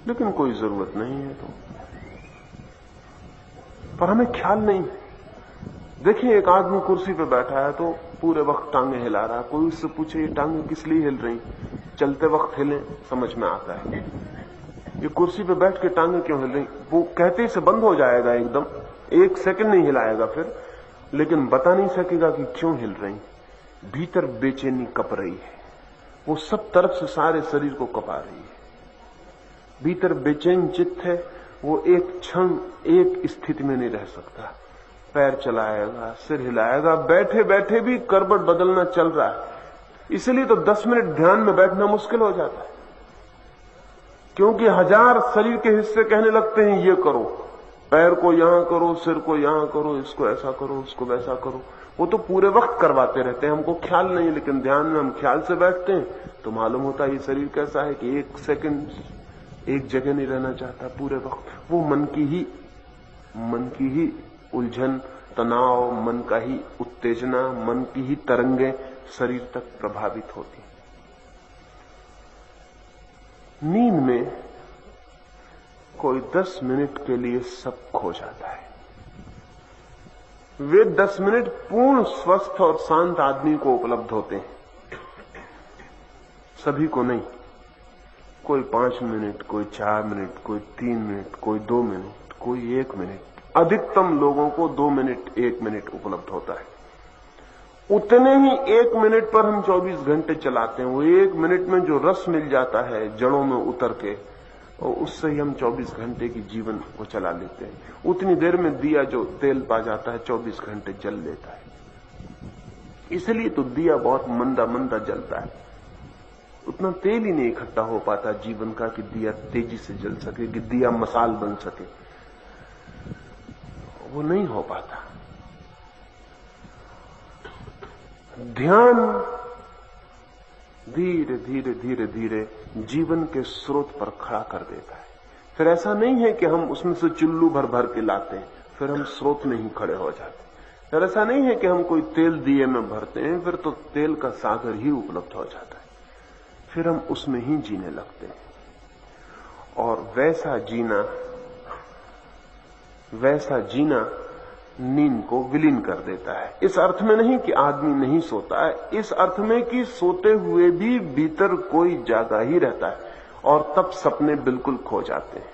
लेकिन कोई जरूरत नहीं है तो। पर हमें ख्याल नहीं। देखिए एक आदमी कुर्सी पे बैठा है तो पूरे वक्त टांगे हिला रहा है, कोई उससे पूछे ये टांगे किस लिए हिल रही, चलते वक्त हिले समझ में आता है, ये कुर्सी पे बैठ के टांगे क्यों हिल रही, वो कहते ही से बंद हो जाएगा एकदम, एक सेकंड नहीं हिलाएगा फिर, लेकिन बता नहीं सकेगा कि क्यों हिल रही। भीतर बेचैनी कप रही है, वो सब तरफ से सारे शरीर को कपा रही है। भीतर बेचैन चित्त है, वो एक क्षण एक स्थिति में नहीं रह सकता, पैर चलाएगा, सिर हिलाएगा, बैठे बैठे भी करवट बदलना चल रहा है। इसलिए तो 10 मिनट ध्यान में बैठना मुश्किल हो जाता है, क्योंकि 1000 शरीर के हिस्से कहने लगते हैं ये करो, पैर को यहां करो, सिर को यहां करो, इसको ऐसा करो, उसको वैसा करो। वो तो पूरे वक्त करवाते रहते हैं, हमको ख्याल नहीं, लेकिन ध्यान में हम ख्याल से बैठते हैं तो मालूम होता है ये शरीर कैसा है कि एक सेकंड एक जगह नहीं रहना चाहता पूरे वक्त। वो मन की ही उलझन, तनाव, मन का ही उत्तेजना, मन की ही तरंगें शरीर तक प्रभावित होती। नींद में कोई 10 मिनट के लिए सब खो जाता है। वे 10 मिनट पूर्ण स्वस्थ और शांत आदमी को उपलब्ध होते हैं, सभी को नहीं। कोई 5 मिनट, कोई 4 मिनट, कोई 3 मिनट, कोई 2 मिनट, कोई 1 मिनट। अधिकतम लोगों को 2 मिनट, 1 मिनट उपलब्ध होता है। उतने ही 1 मिनट पर हम 24 घंटे चलाते हैं। वो 1 मिनट में जो रस मिल जाता है जड़ों में उतर के, और उससे ही हम 24 घंटे की जीवन को चला लेते हैं। उतनी देर में दिया जो तेल पा जाता है 24 घंटे जल लेता है। इसलिए तो दिया बहुत मंदा मंदा जलता है। उतना तेल ही नहीं इकट्ठा हो पाता जीवन का कि दिया तेजी से जल सके, कि दिया मसाल बन सके। वो नहीं हो पाता। ध्यान धीरे धीरे धीरे धीरे जीवन के स्रोत पर खड़ा कर देता है। फिर ऐसा नहीं है कि हम उसमें से चुल्लू भर भर के लाते हैं, फिर हम स्रोत में ही खड़े हो जाते हैं। फिर ऐसा नहीं है कि हम कोई तेल दिए में भरते हैं, फिर तो तेल का सागर ही उपलब्ध हो जाता है। फिर हम उसमें ही जीने लगते हैं। और वैसा जीना नींद को विलीन कर देता है। इस अर्थ में नहीं कि आदमी नहीं सोता है, इस अर्थ में कि सोते हुए भी भीतर कोई जागा ही रहता है, और तब सपने बिल्कुल खो जाते हैं।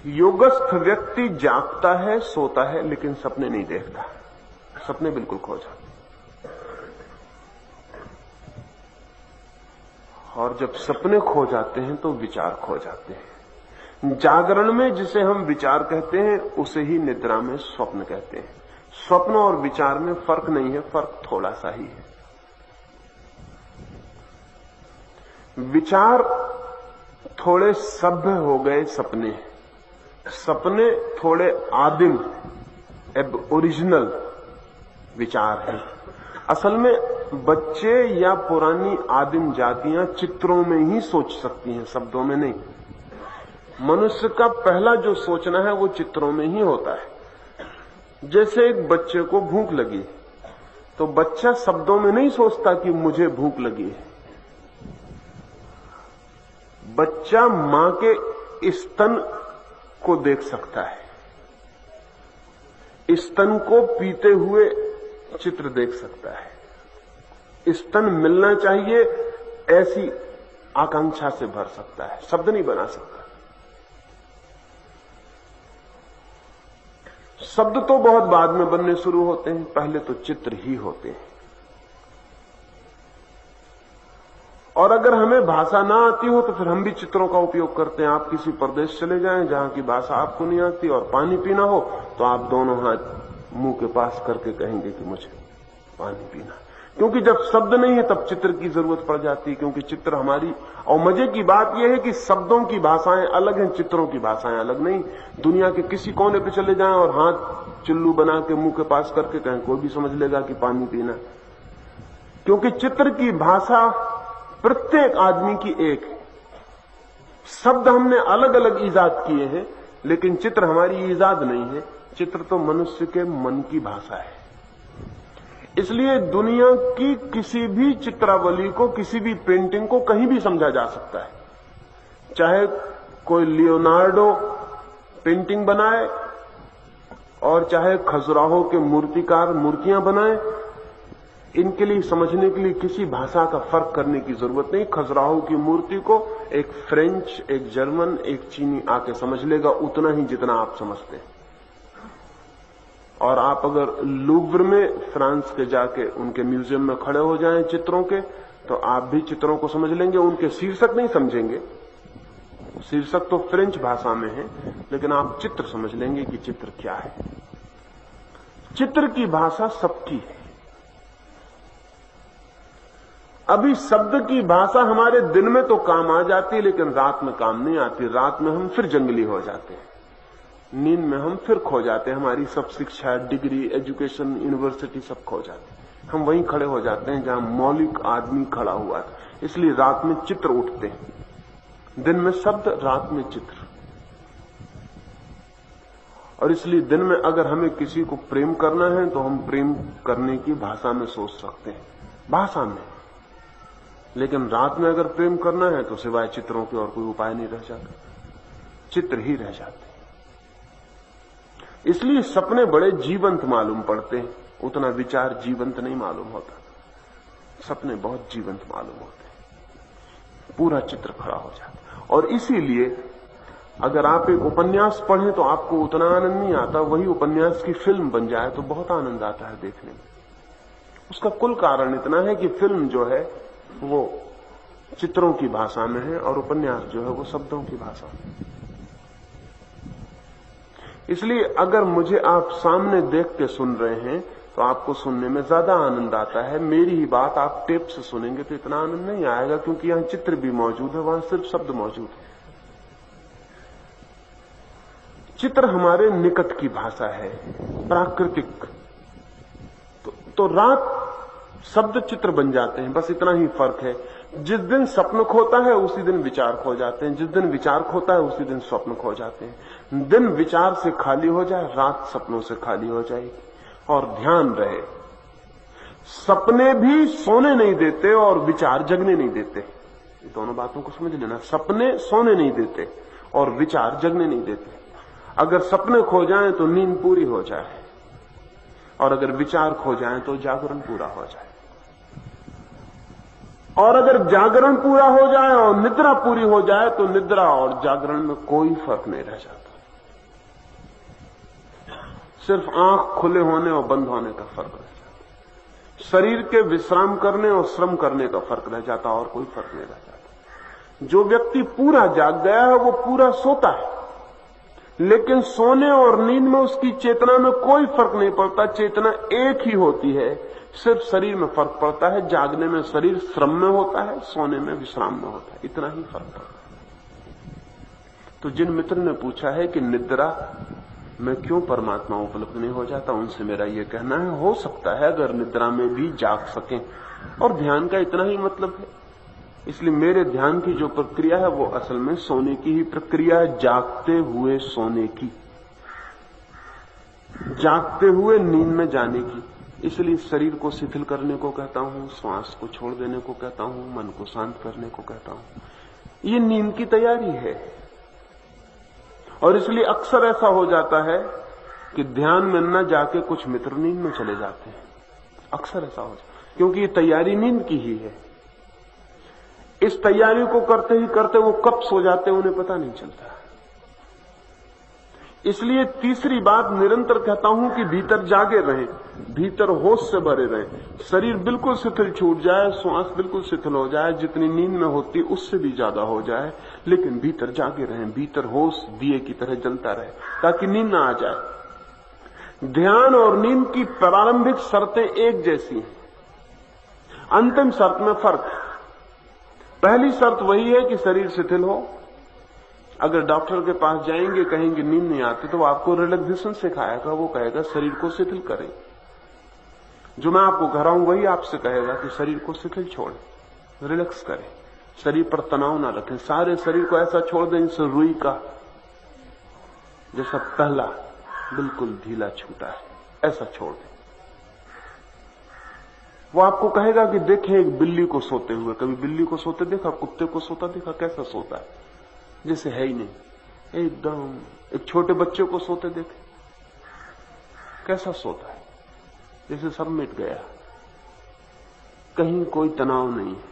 योगस्थ व्यक्ति जागता है, सोता है, लेकिन सपने नहीं देखता। सपने बिल्कुल खो जाते हैं। और जब सपने खो जाते हैं तो विचार खो जाते हैं। जागरण में जिसे हम विचार कहते हैं उसे ही निद्रा में स्वप्न कहते हैं। स्वप्न और विचार में फर्क नहीं है, फर्क थोड़ा सा ही है। विचार थोड़े सभ्य हो गए सपने थोड़े आदिम, ओरिजिनल विचार है। असल में बच्चे या पुरानी आदिम जातियां चित्रों में ही सोच सकती हैं, शब्दों में नहीं। मनुष्य का पहला जो सोचना है वो चित्रों में ही होता है। जैसे एक बच्चे को भूख लगी तो बच्चा शब्दों में नहीं सोचता कि मुझे भूख लगी है। बच्चा मां के स्तन को देख सकता है, स्तन को पीते हुए चित्र देख सकता है। स्तन मिलना चाहिए ऐसी आकांक्षा से भर सकता है, शब्द नहीं बना सकता। शब्द तो बहुत बाद में बनने शुरू होते हैं, पहले तो चित्र ही होते हैं। और अगर हमें भाषा ना आती हो तो फिर हम भी चित्रों का उपयोग करते हैं। आप किसी प्रदेश चले जाएं जहां की भाषा आपको नहीं आती और पानी पीना हो तो आप दोनों हाथ मुंह के पास करके कहेंगे कि मुझे पानी पीना। क्योंकि जब शब्द नहीं है तब चित्र की जरूरत पड़ जाती है, क्योंकि चित्र हमारी। और मजे की बात यह है कि शब्दों की भाषाएं अलग हैं, चित्रों की भाषाएं अलग नहीं। दुनिया के किसी कोने पे चले जाएं और हाथ चुल्लू बना के मुंह के पास करके कहें, कोई भी समझ लेगा कि पानी पीना। क्योंकि चित्र की भाषा प्रत्येक आदमी की एक है। शब्द हमने अलग अलग ईजाद किए हैं, लेकिन चित्र हमारी ईजाद नहीं है। चित्र तो मनुष्य के मन की भाषा है। इसलिए दुनिया की किसी भी चित्रावली को, किसी भी पेंटिंग को कहीं भी समझा जा सकता है। चाहे कोई लियोनार्डो पेंटिंग बनाए और चाहे खजुराहो के मूर्तिकार मूर्तियां बनाए, इनके लिए समझने के लिए किसी भाषा का फर्क करने की जरूरत नहीं। खजुराहो की मूर्ति को एक फ्रेंच, एक जर्मन, एक चीनी आके समझ लेगा उतना ही जितना आप समझते हैं। और आप अगर लूव्र में फ्रांस के जाके उनके म्यूजियम में खड़े हो जाएं चित्रों के, तो आप भी चित्रों को समझ लेंगे, उनके शीर्षक नहीं समझेंगे। शीर्षक तो फ्रेंच भाषा में है, लेकिन आप चित्र समझ लेंगे कि चित्र क्या है। चित्र की भाषा सबकी है। अभी शब्द की भाषा हमारे दिन में तो काम आ जाती है, लेकिन रात में काम नहीं आती। रात में हम फिर जंगली हो जाते हैं। नींद में हम फिर खो जाते हैं, हमारी सब शिक्षा, डिग्री, एजुकेशन, यूनिवर्सिटी सब खो जाते हैं। हम वहीं खड़े हो जाते हैं जहां मौलिक आदमी खड़ा हुआ था। इसलिए रात में चित्र उठते हैं, दिन में शब्द, रात में चित्र। और इसलिए दिन में अगर हमें किसी को प्रेम करना है तो हम प्रेम करने की भाषा में सोच सकते हैं, भाषा में। लेकिन रात में अगर प्रेम करना है तो सिवाय चित्रों के और कोई उपाय नहीं रह जाता, चित्र ही रह जाते। इसलिए सपने बड़े जीवंत मालूम पड़ते हैं, उतना विचार जीवंत नहीं मालूम होता। सपने बहुत जीवंत मालूम होते हैं, पूरा चित्र खड़ा हो जाता। और इसीलिए अगर आप एक उपन्यास पढ़ें तो आपको उतना आनंद नहीं आता, वही उपन्यास की फिल्म बन जाए तो बहुत आनंद आता है देखने में। उसका कुल कारण इतना है कि फिल्म जो है वो चित्रों की भाषा में है और उपन्यास जो है वो शब्दों की भाषा में। इसलिए अगर मुझे आप सामने देख के सुन रहे हैं तो आपको सुनने में ज्यादा आनंद आता है। मेरी ही बात आप टेप से सुनेंगे तो इतना आनंद नहीं आएगा, क्योंकि यहां चित्र भी मौजूद है, वहां सिर्फ शब्द मौजूद है। चित्र हमारे निकट की भाषा है, प्राकृतिक। तो रात शब्द चित्र बन जाते हैं, बस इतना ही फर्क है। जिस दिन स्वप्न खोता है उसी दिन विचार खो जाते हैं, जिस दिन विचार खोता है उसी दिन स्वप्न खो जाते हैं। दिन विचार से खाली हो जाए, रात सपनों से खाली हो जाएगी। और ध्यान रहे, सपने भी सोने नहीं देते और विचार जगने नहीं देते। ये दोनों बातों को समझ लेना। सपने सोने नहीं देते और विचार जगने नहीं देते। अगर सपने खो जाएं तो नींद पूरी हो जाए, और अगर विचार खो जाएं तो जागरण पूरा हो जाए। और अगर जागरण पूरा हो जाए और निद्रा पूरी हो जाए तो निद्रा और जागरण में कोई फर्क नहीं रह जाता। सिर्फ आंख खुले होने और बंद होने का फर्क रह जाता। शरीर के विश्राम करने और श्रम करने का फर्क रह जाता, और कोई फर्क नहीं रह जाता। जो व्यक्ति पूरा जाग गया है वो पूरा सोता है, लेकिन सोने और नींद में उसकी चेतना में कोई फर्क नहीं पड़ता। चेतना एक ही होती है, सिर्फ शरीर में फर्क पड़ता है। जागने में शरीर श्रम में होता है, सोने में विश्राम में होता है, इतना ही फर्क पड़ता है। तो जिन मित्र ने पूछा है कि निद्रा में क्यों परमात्मा उपलब्ध नहीं हो जाता, उनसे मेरा यह कहना है, हो सकता है अगर निद्रा में भी जाग सकें। और ध्यान का इतना ही मतलब है। इसलिए मेरे ध्यान की जो प्रक्रिया है वो असल में सोने की ही प्रक्रिया है, जागते हुए सोने की, जागते हुए नींद में जाने की। इसलिए शरीर को शिथिल करने को कहता हूं, श्वास को छोड़ देने को कहता हूं, मन को शांत करने को कहता हूं। ये नींद की तैयारी है। और इसलिए अक्सर ऐसा हो जाता है कि ध्यान में न जाके कुछ मित्र नींद में चले जाते हैं। अक्सर ऐसा हो जाता है, क्योंकि ये तैयारी नींद की ही है। इस तैयारी को करते ही करते वो कब सो जाते हैं उन्हें पता नहीं चलता। इसलिए तीसरी बात निरंतर कहता हूं कि भीतर जागे रहें, भीतर होश से भरे रहें। शरीर बिल्कुल शिथिल छूट जाए, श्वास बिल्कुल शिथिल हो जाए, जितनी नींद में होती उससे भी ज्यादा हो जाए, लेकिन भीतर जागे रहें, भीतर होश दिए की तरह जलता रहे, ताकि नींद ना आ जाए। ध्यान और नींद की प्रारंभिक शर्तें एक जैसी हैं, अंतिम शर्त में फर्क। पहली शर्त वही है कि शरीर शिथिल हो। अगर डॉक्टर के पास जाएंगे, कहेंगे नींद नहीं आती, तो वो आपको रिलैक्सेशन सिखाएगा। वो कहेगा शरीर को शिथिल करें। जो मैं आपको कह रहा हूं वही आपसे कहेगा कि शरीर को शिथिल छोड़ें, रिलैक्स करें, शरीर पर तनाव ना रखें। सारे शरीर को ऐसा छोड़ दें जैसे रुई का जैसा पहला बिल्कुल ढीला छूटा है, ऐसा छोड़ दें। वो आपको कहेगा कि देखें एक बिल्ली को सोते हुए। कभी बिल्ली को सोते देखा, कुत्ते को सोता देखा? कैसा सोता है, जैसे है ही नहीं, एकदम। एक छोटे बच्चे को सोते देखे, कैसा सोता है, जैसे सब मिट गया, कहीं कोई तनाव नहीं है,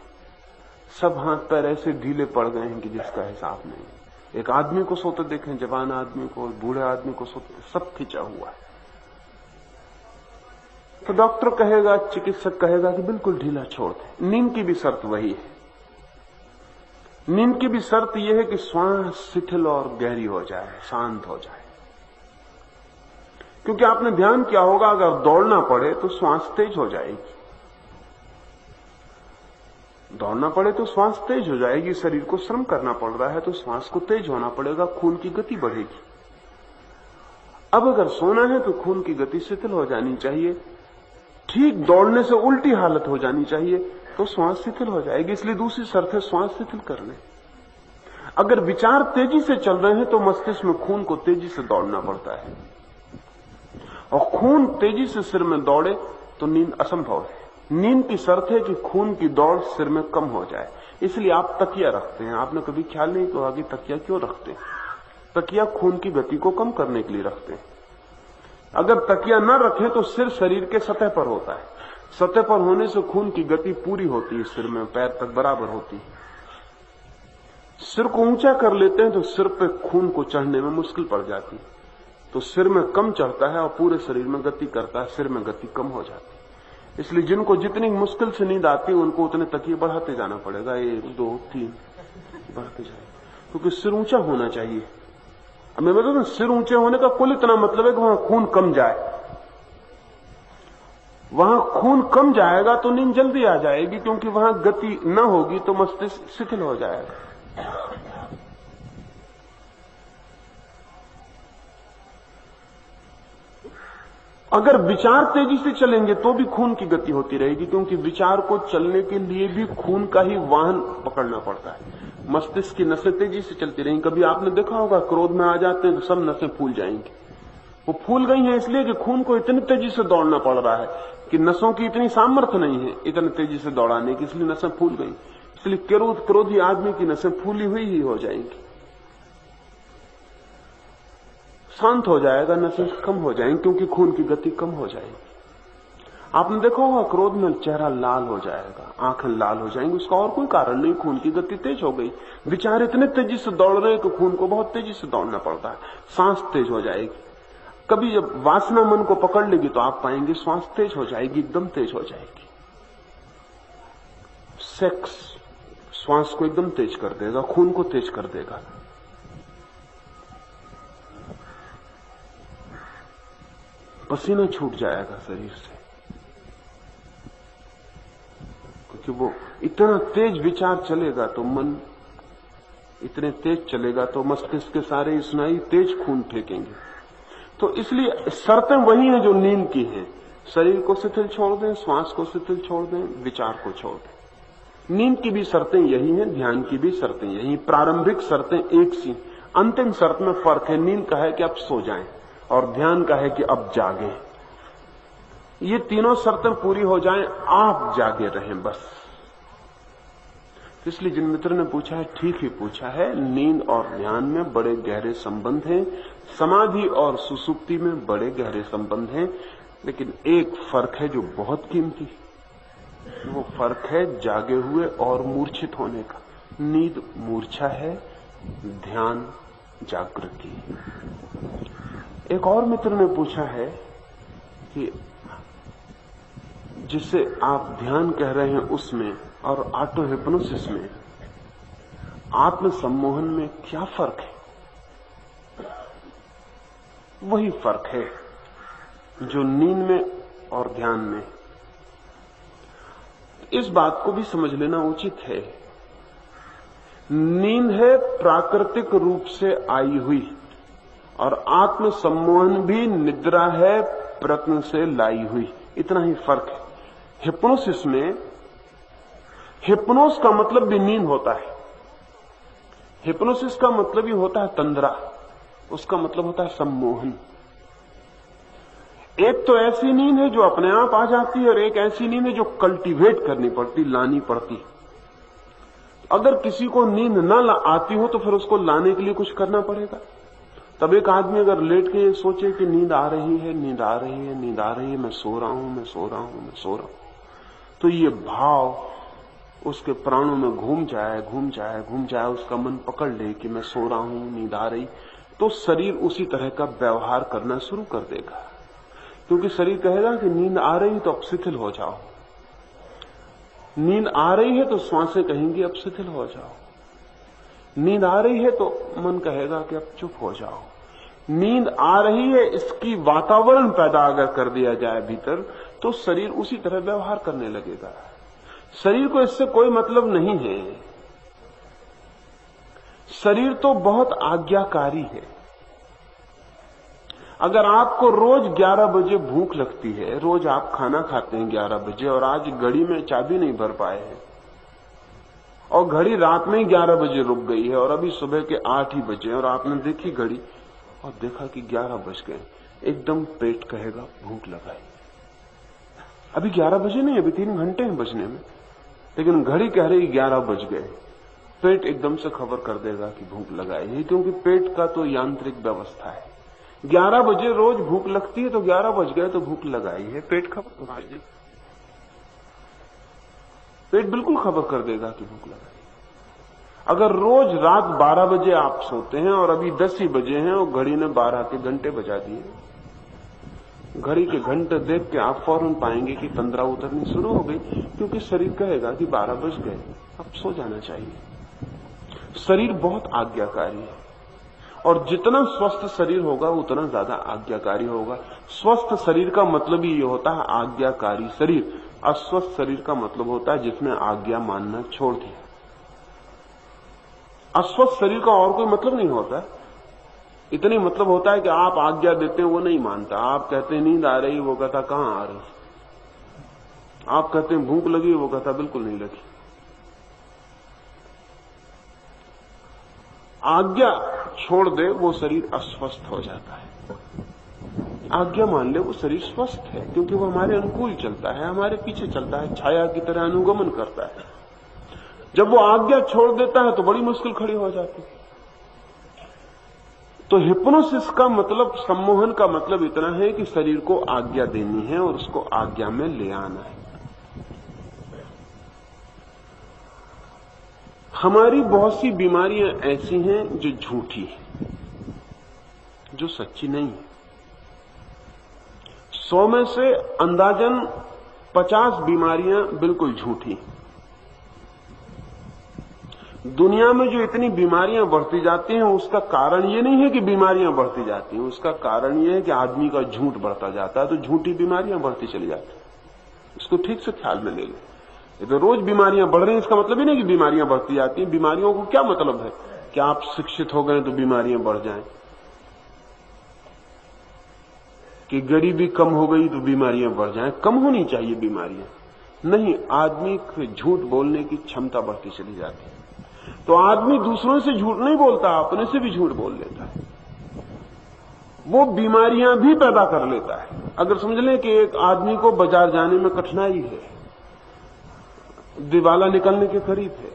सब हाथ पैर ऐसे ढीले पड़ गए हैं कि जिसका हिसाब नहीं। एक आदमी को सोते देखें, जवान आदमी को, बूढ़े आदमी को सोते, सब खिंचा हुआ है। तो डॉक्टर कहेगा, चिकित्सक कहेगा कि बिल्कुल ढीला छोड़ दे। नींद की भी शर्त वही है। नींद की भी शर्त यह है कि श्वास शिथिल और गहरी हो जाए, शांत हो जाए। क्योंकि आपने ध्यान किया होगा, अगर दौड़ना पड़े तो श्वास तेज हो जाएगी, दौड़ना पड़े तो श्वास तेज हो जाएगी। शरीर को श्रम करना पड़ रहा है तो श्वास को तेज होना पड़ेगा, खून की गति बढ़ेगी। अब अगर सोना है तो खून की गति शिथिल हो जानी चाहिए, ठीक दौड़ने से उल्टी हालत हो जानी चाहिए, तो श्वास शिथिल हो जाएगी। इसलिए दूसरी शर्त है श्वास शिथिल कर लें। अगर विचार तेजी से चल रहे हैं तो मस्तिष्क में खून को तेजी से दौड़ना पड़ता है, और खून तेजी से सिर में दौड़े तो नींद असंभव है। नींद की शर्त है कि खून की दौड़ सिर में कम हो जाए। इसलिए आप तकिया रखते हैं। आपने कभी ख्याल नहीं किया कि तकिया क्यों रखते हैं? तकिया खून की गति को कम करने के लिए रखते हैं। अगर तकिया न रखें तो सिर शरीर के सतह पर होता है। सतह पर होने से खून की गति पूरी होती है, सिर में पैर तक बराबर होती है। सिर को ऊंचा कर लेते हैं तो सिर पे खून को चढ़ने में मुश्किल पड़ जाती है, तो सिर में कम चढ़ता है और पूरे शरीर में गति करता है, सिर में गति कम हो जाती है। इसलिए जिनको जितनी मुश्किल से नींद आती है उनको उतने तकिए बढ़ाते जाना पड़ेगा, 1 2 3 बढ़ते जाए, क्योंकि सिर ऊंचा होना चाहिए। अब मैं बता दूं, सिर ऊंचे होने का कुल इतना मतलब है कि वहां खून कम जाए। वहां खून कम जाएगा तो नींद जल्दी आ जाएगी, क्योंकि वहां गति न होगी तो मस्तिष्क शिथिल हो जाएगा। अगर विचार तेजी से चलेंगे तो भी खून की गति होती रहेगी, क्योंकि विचार को चलने के लिए भी खून का ही वाहन पकड़ना पड़ता है। मस्तिष्क की नसें तेजी से चलती रहेंगी। कभी आपने देखा होगा, क्रोध में आ जाते हैं तो सब नसें फूल जाएंगी। वो फूल गई हैं इसलिए कि खून को इतनी तेजी से दौड़ना पड़ रहा है कि नसों की इतनी सामर्थ्य नहीं है इतनी तेजी से दौड़ाने की, इसलिए नसें फूल गई। इसलिए क्रोधी आदमी की नसें फूली हुई ही हो जाएंगी। शांत हो जाएगा, नसें कम हो जाएंगी, क्योंकि खून की गति कम हो जाएगी। आपने देखा होगा, क्रोध में चेहरा लाल हो जाएगा, आंखें लाल हो जाएंगी, उसका और कोई कारण नहीं, खून की गति तेज हो गई। विचार इतने तेजी से दौड़ रहे हैं कि खून को बहुत तेजी से दौड़ना पड़ता है, सांस तेज हो जाएगी। कभी जब वासना मन को पकड़ लेगी तो आप पाएंगे श्वास तेज हो जाएगी, एकदम तेज हो जाएगी। सेक्स श्वास को एकदम तेज कर देगा, खून को तेज कर देगा। पसीना छूट जाएगा शरीर से, क्योंकि वो इतना तेज विचार चलेगा तो मन इतने तेज चलेगा तो मस्तिष्क के सारे स्नायु तेज खून फेंकेंगे। तो इसलिए शर्तें वही हैं जो नींद की हैं। शरीर को शिथिल छोड़ दें, श्वास को शिथिल छोड़ दें, विचार को छोड़ दें। नींद की भी शर्तें यही हैं, ध्यान की भी शर्तें यही। प्रारंभिक शर्तें एक सी, अंतिम शर्त में फर्क है। नींद का है कि अब सो जाएं और ध्यान का है कि अब जागें। ये तीनों शर्तें पूरी हो जाएं, आप जागे रहें बस। इसलिए जिन मित्र ने पूछा है, ठीक ही पूछा है। नींद और ध्यान में बड़े गहरे संबंध हैं, समाधि और सुसुप्ति में बड़े गहरे संबंध हैं, लेकिन एक फर्क है जो बहुत कीमती, वो फर्क है जागे हुए और मूर्छित होने का। नींद मूर्छा है, ध्यान जागृति। एक और मित्र ने पूछा है कि जिसे आप ध्यान कह रहे हैं उसमें और ऑटो हिप्नोसिस में, आत्म सम्मोहन में क्या फर्क है? वही फर्क है जो नींद में और ध्यान में। इस बात को भी समझ लेना उचित है। नींद है प्राकृतिक रूप से आई हुई, और आत्म सम्मोहन भी निद्रा है प्रत्न से लाई हुई। इतना ही फर्क है। हिप्नोसिस में, हिप्नोस का मतलब भी नींद होता है। हिप्नोसिस का मतलब ही होता है तंद्रा, उसका मतलब होता है सम्मोहन। एक तो ऐसी नींद है जो अपने आप आ जाती है, और एक ऐसी नींद है जो कल्टीवेट करनी पड़ती, लानी पड़ती। अगर किसी को नींद न आती हो तो फिर उसको लाने के लिए कुछ करना पड़ेगा। तब एक आदमी अगर लेट के सोचे कि नींद आ रही है, नींद आ रही है, नींद आ रही है, मैं सो रहा हूं, मैं सो रहा हूं, मैं सो रहा हूं, तो ये भाव उसके प्राणों में घूम जाए, घूम जाए, घूम जाए, उसका मन पकड़ ले कि मैं सो रहा हूं, नींद आ रही, तो शरीर उसी तरह का व्यवहार करना शुरू कर देगा। क्योंकि शरीर कहेगा कि नींद आ रही तो अब शिथिल हो जाओ। नींद आ रही है तो श्वासें कहेंगी अब शिथिल हो जाओ। नींद आ रही है तो मन कहेगा कि अब चुप हो जाओ। नींद आ रही है, इसकी वातावरण पैदा अगर कर दिया जाए भीतर, तो शरीर उसी तरह व्यवहार करने लगेगा। शरीर को इससे कोई मतलब नहीं है। शरीर तो बहुत आज्ञाकारी है। अगर आपको रोज 11 बजे भूख लगती है, रोज आप खाना खाते हैं 11 बजे, और आज घड़ी में चाबी नहीं भर पाए हैं और घड़ी रात में ही 11 बजे रुक गई है और अभी सुबह के 8 ही बजे, और आपने देखी घड़ी और देखा कि 11 बज गए, एकदम पेट कहेगा भूख लगाई। अभी 11 बजे नहीं, अभी 3 घंटे हैं बजने में, लेकिन घड़ी कह रही 11 बज गए। पेट एकदम से खबर कर देगा कि भूख लगाई है, क्योंकि पेट का तो यांत्रिक व्यवस्था है। 11 बजे रोज भूख लगती है तो 11 बज गए तो भूख लगाई है, पेट खबर कर देगा। पेट बिल्कुल खबर कर देगा कि भूख लगाई। अगर रोज रात 12 बजे आप सोते हैं और अभी 10 ही बजे हैं और घड़ी ने 12 के घंटे बजा दिए, घड़ी के घंटे देख के आप फौरन पाएंगे कि 15 उतरनी शुरू हो गई, क्योंकि शरीर कहेगा कि 12 बज गए, अब सो जाना चाहिए। शरीर बहुत आज्ञाकारी है, और जितना स्वस्थ शरीर होगा उतना ज्यादा आज्ञाकारी होगा। स्वस्थ शरीर का मतलब ही ये होता है आज्ञाकारी शरीर। अस्वस्थ शरीर का मतलब होता है जिसने आज्ञा मानना छोड़ दिया। अस्वस्थ शरीर का और कोई मतलब नहीं होता, इतनी मतलब होता है कि आप आज्ञा देते हैं वो नहीं मानता। आप कहते हैं नींद आ रही, वो कहता कहां आ रही। आप कहते हैं भूख लगी, वो कहता बिल्कुल नहीं लगी। आज्ञा छोड़ दे वो शरीर अस्वस्थ हो जाता है, आज्ञा मान ले वो शरीर स्वस्थ है, क्योंकि वो हमारे अनुकूल चलता है, हमारे पीछे चलता है, छाया की तरह अनुगमन करता है। जब वो आज्ञा छोड़ देता है तो बड़ी मुश्किल खड़ी हो जाती है। तो हिप्नोसिस का मतलब, सम्मोहन का मतलब इतना है कि शरीर को आज्ञा देनी है और उसको आज्ञा में ले आना है। हमारी बहुत सी बीमारियां ऐसी हैं जो झूठी हैं, जो सच्ची नहीं है। 100 में से अंदाजन 50 बीमारियां बिल्कुल झूठी हैं। दुनिया में जो इतनी बीमारियां बढ़ती जाती हैं उसका कारण ये नहीं है कि बीमारियां बढ़ती जाती हैं, उसका कारण ये है कि आदमी का झूठ बढ़ता जाता है, तो झूठी बीमारियां बढ़ती चली जाती हैं। इसको ठीक से ख्याल में ले लें। ये तो रोज बीमारियां बढ़ रही हैं, इसका मतलब ही नहीं कि बीमारियां बढ़ती जाती हैं। बीमारियों को क्या मतलब है कि आप शिक्षित हो गए तो बीमारियां बढ़ जाएं, कि गरीबी कम हो गई तो बीमारियां बढ़ जाएं। कम होनी चाहिए बीमारियां, नहीं, आदमी की झूठ बोलने की क्षमता बढ़ती चली जाती है। तो आदमी दूसरों से झूठ नहीं बोलता, अपने से भी झूठ बोल लेता है, वो बीमारियां भी पैदा कर लेता है। अगर समझ लें कि एक आदमी को बाजार जाने में कठिनाई है, दिवाला निकलने के करीब है,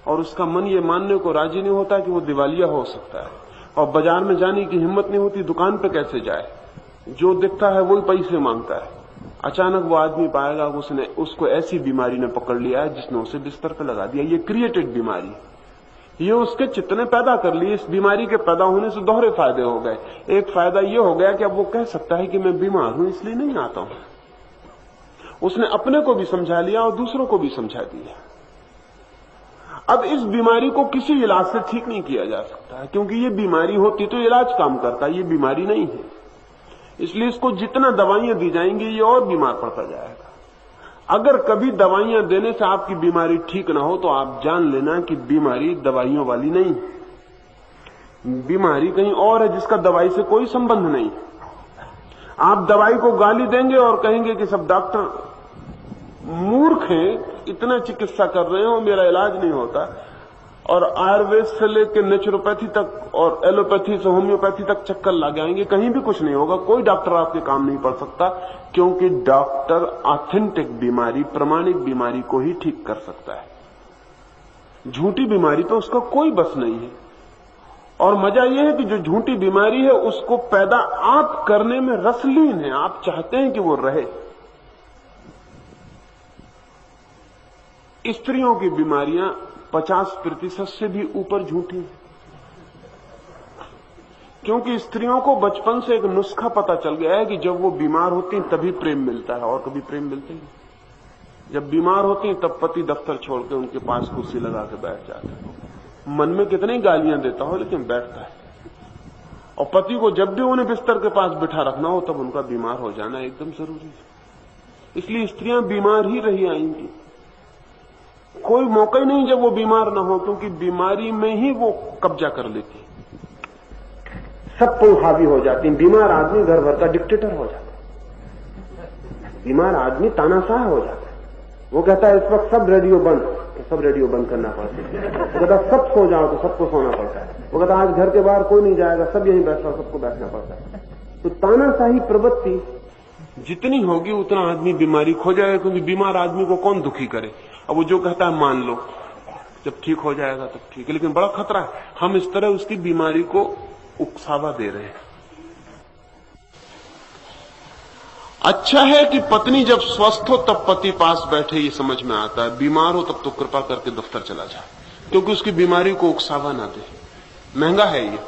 और उसका मन ये मानने को राजी नहीं होता कि वो दिवालिया हो सकता है, और बाजार में जाने की हिम्मत नहीं होती, दुकान पे कैसे जाए, जो दिखता है वही पैसे मांगता है। अचानक वो आदमी पाएगा उसने उसको ऐसी बीमारी ने पकड़ लिया है जिसने उसे बिस्तर पर लगा दिया। ये क्रिएटेड बीमारी, ये उसके चित्त ने पैदा कर ली। इस बीमारी के पैदा होने से दोहरे फायदे हो गए। एक फायदा ये हो गया कि अब वो कह सकता है कि मैं बीमार हूं इसलिए नहीं आता हूं। उसने अपने को भी समझा लिया और दूसरों को भी समझा दिया। अब इस बीमारी को किसी इलाज से ठीक नहीं किया जा सकता, क्योंकि ये बीमारी होती तो इलाज काम करता, ये बीमारी नहीं है। इसलिए इसको जितना दवाइयां दी जाएंगी ये और बीमार पड़ता जाएगा। अगर कभी दवाइयां देने से आपकी बीमारी ठीक ना हो तो आप जान लेना कि बीमारी दवाइयों वाली नहीं है, बीमारी कहीं और है जिसका दवाई से कोई संबंध नहीं। आप दवाई को गाली देंगे और कहेंगे कि सब डॉक्टर मूर्ख हैं, इतना चिकित्सा कर रहे हो, मेरा इलाज नहीं होता, और आयुर्वेद से लेकर नेचुरोपैथी तक और एलोपैथी से होम्योपैथी तक चक्कर लगाएंगे, कहीं भी कुछ नहीं होगा। कोई डॉक्टर आपके काम नहीं पड़ सकता, क्योंकि डॉक्टर ऑथेंटिक बीमारी, प्रमाणिक बीमारी को ही ठीक कर सकता है। झूठी बीमारी पे उसका कोई बस नहीं है। और मजा यह है कि जो झूठी बीमारी है उसको पैदा आप करने में रसलीन है, आप चाहते हैं कि वो रहे। स्त्रियों की बीमारियां 50% से भी ऊपर झूठी है, क्योंकि स्त्रियों को बचपन से एक नुस्खा पता चल गया है कि जब वो बीमार होती हैं तभी प्रेम मिलता है, और कभी प्रेम मिलता ही नहीं। जब बीमार होती हैं तब पति दफ्तर छोड़ के उनके पास कुर्सी लगा के बैठ जाता है, मन में कितनी गालियां देता हो लेकिन बैठता है। और पति को जब भी उन्हें बिस्तर के पास बिठा रखना हो तब उनका बीमार हो जाना एकदम जरूरी है। इसलिए स्त्रियां बीमार ही रही आएंगी, कोई मौका ही नहीं जब वो बीमार ना हो, क्योंकि बीमारी में ही वो कब्जा कर लेती। सब पर हावी हो जाती है। बीमार आदमी घर भर का डिक्टेटर हो जाता है, बीमार आदमी तानाशाह हो जाता है। वो कहता है इस वक्त सब रेडियो बंद, तो सब रेडियो बंद करना पड़ता है। वो कहता है सब सो जाओ, तो सबको सोना पड़ता है। वो कहता है आज घर के बाहर कोई नहीं जाएगा, सब यहीं बैठा, सबको बैठना पड़ता है। तो तानाशाही प्रवृत्ति जितनी होगी उतना आदमी बीमारी खो जाएगा, क्योंकि बीमार आदमी को कौन दुखी करे। अब वो जो कहता है मान लो, जब ठीक हो जाएगा तब ठीक है, लेकिन बड़ा खतरा है, हम इस तरह उसकी बीमारी को उकसावा दे रहे हैं। अच्छा है कि पत्नी जब स्वस्थ हो तब पति पास बैठे, ये समझ में आता है। बीमार हो तब तो कृपा करके दफ्तर चला जाए, क्योंकि उसकी बीमारी को उकसावा ना दे। महंगा है ये।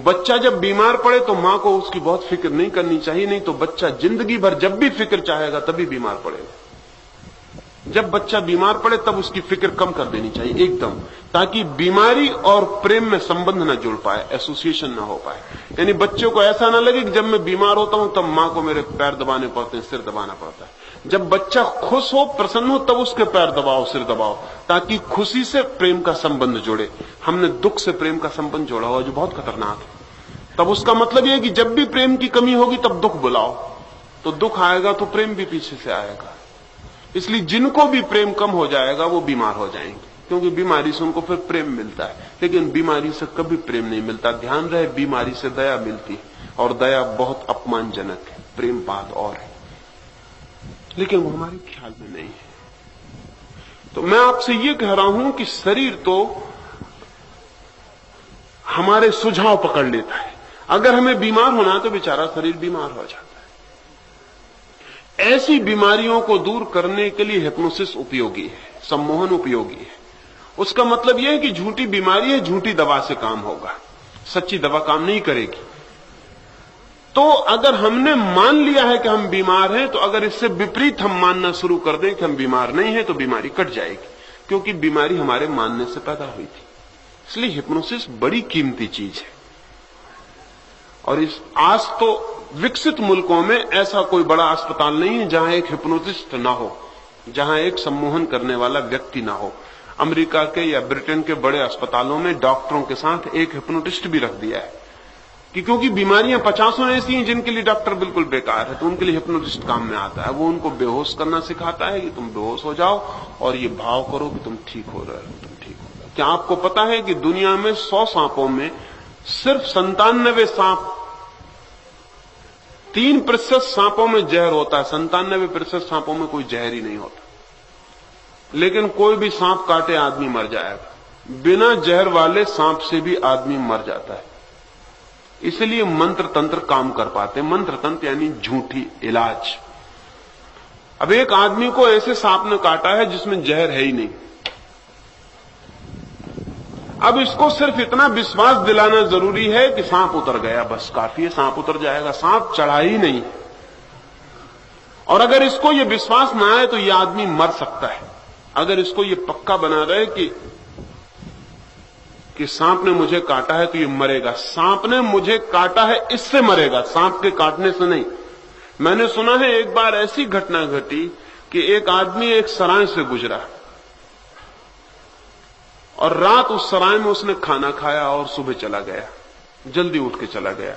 बच्चा जब बीमार पड़े तो मां को उसकी बहुत फिक्र नहीं करनी चाहिए, नहीं तो बच्चा जिंदगी भर जब भी फिक्र चाहेगा तभी बीमार पड़ेगा। जब बच्चा बीमार पड़े तब उसकी फिक्र कम कर देनी चाहिए एकदम, ताकि बीमारी और प्रेम में संबंध न जुड़ पाए, एसोसिएशन ना हो पाए। यानी बच्चों को ऐसा ना लगे कि जब मैं बीमार होता हूं तब मां को मेरे पैर दबाने पड़ते हैं, सिर दबाना पड़ता है। जब बच्चा खुश हो, प्रसन्न हो, तब उसके पैर दबाओ, सिर दबाओ, ताकि खुशी से प्रेम का संबंध जुड़े। हमने दुख से प्रेम का संबंध जोड़ा हुआ जो बहुत खतरनाक है। तब उसका मतलब यह है कि जब भी प्रेम की कमी होगी तब दुख बुलाओ, तो दुख आएगा तो प्रेम भी पीछे से आएगा। इसलिए जिनको भी प्रेम कम हो जाएगा वो बीमार हो जाएंगे, क्योंकि बीमारी से उनको फिर प्रेम मिलता है, लेकिन बीमारी से कभी प्रेम नहीं मिलता। ध्यान रहे, बीमारी से दया मिलती है, और दया बहुत अपमानजनक है, प्रेम बात और है, लेकिन वो हमारे ख्याल में नहीं है। तो मैं आपसे ये कह रहा हूं कि शरीर तो हमारे सुझाव पकड़ लेता है। अगर हमें बीमार होना है तो बेचारा शरीर बीमार हो जाता है। ऐसी बीमारियों को दूर करने के लिए हिप्नोसिस उपयोगी है, सम्मोहन उपयोगी है। उसका मतलब यह है कि झूठी बीमारी है, झूठी दवा से काम होगा, सच्ची दवा काम नहीं करेगी। तो अगर हमने मान लिया है कि हम बीमार हैं, तो अगर इससे विपरीत हम मानना शुरू कर दें कि हम बीमार नहीं हैं, तो बीमारी कट जाएगी, क्योंकि बीमारी हमारे मानने से पैदा हुई थी। इसलिए हिप्नोसिस बड़ी कीमती चीज है। और इस आज तो विकसित मुल्कों में ऐसा कोई बड़ा अस्पताल नहीं है जहां एक हिप्नोटिस्ट ना हो, जहां एक सम्मोहन करने वाला व्यक्ति ना हो। अमेरिका के या ब्रिटेन के बड़े अस्पतालों में डॉक्टरों के साथ एक हिप्नोटिस्ट भी रख दिया है, कि क्योंकि बीमारियां 50 ऐसी हैं जिनके लिए डॉक्टर बिल्कुल बेकार है, तो उनके लिए हिप्नोटिस्ट काम में आता है। वो उनको बेहोश करना सिखाता है कि तुम बेहोश हो जाओ और ये भाव करो कि तुम ठीक हो रहे हो, तुम ठीक हो रहे हो। क्या आपको पता है कि दुनिया में 100 सांपों में सिर्फ 97 सांप, 3% सांपों में जहर होता है, 97% सांपों में कोई जहर ही नहीं होता। लेकिन कोई भी सांप काटे आदमी मर जाएगा। बिना जहर वाले सांप से भी आदमी मर जाता है। इसलिए मंत्र तंत्र काम कर पाते हैं। मंत्र तंत्र यानी झूठी इलाज। अब एक आदमी को ऐसे सांप ने काटा है जिसमें जहर है ही नहीं। अब इसको सिर्फ इतना विश्वास दिलाना जरूरी है कि सांप उतर गया, बस काफी है, सांप उतर जाएगा, सांप चढ़ा ही नहीं। और अगर इसको यह विश्वास ना आए तो यह आदमी मर सकता है। अगर इसको यह पक्का बना रहे कि सांप ने मुझे काटा है तो ये मरेगा, सांप ने मुझे काटा है इससे मरेगा, सांप के काटने से नहीं। मैंने सुना है एक बार ऐसी घटना घटी कि एक आदमी एक सराय से गुजरा और रात उस सराय में उसने खाना खाया और सुबह चला गया, जल्दी उठ के चला गया।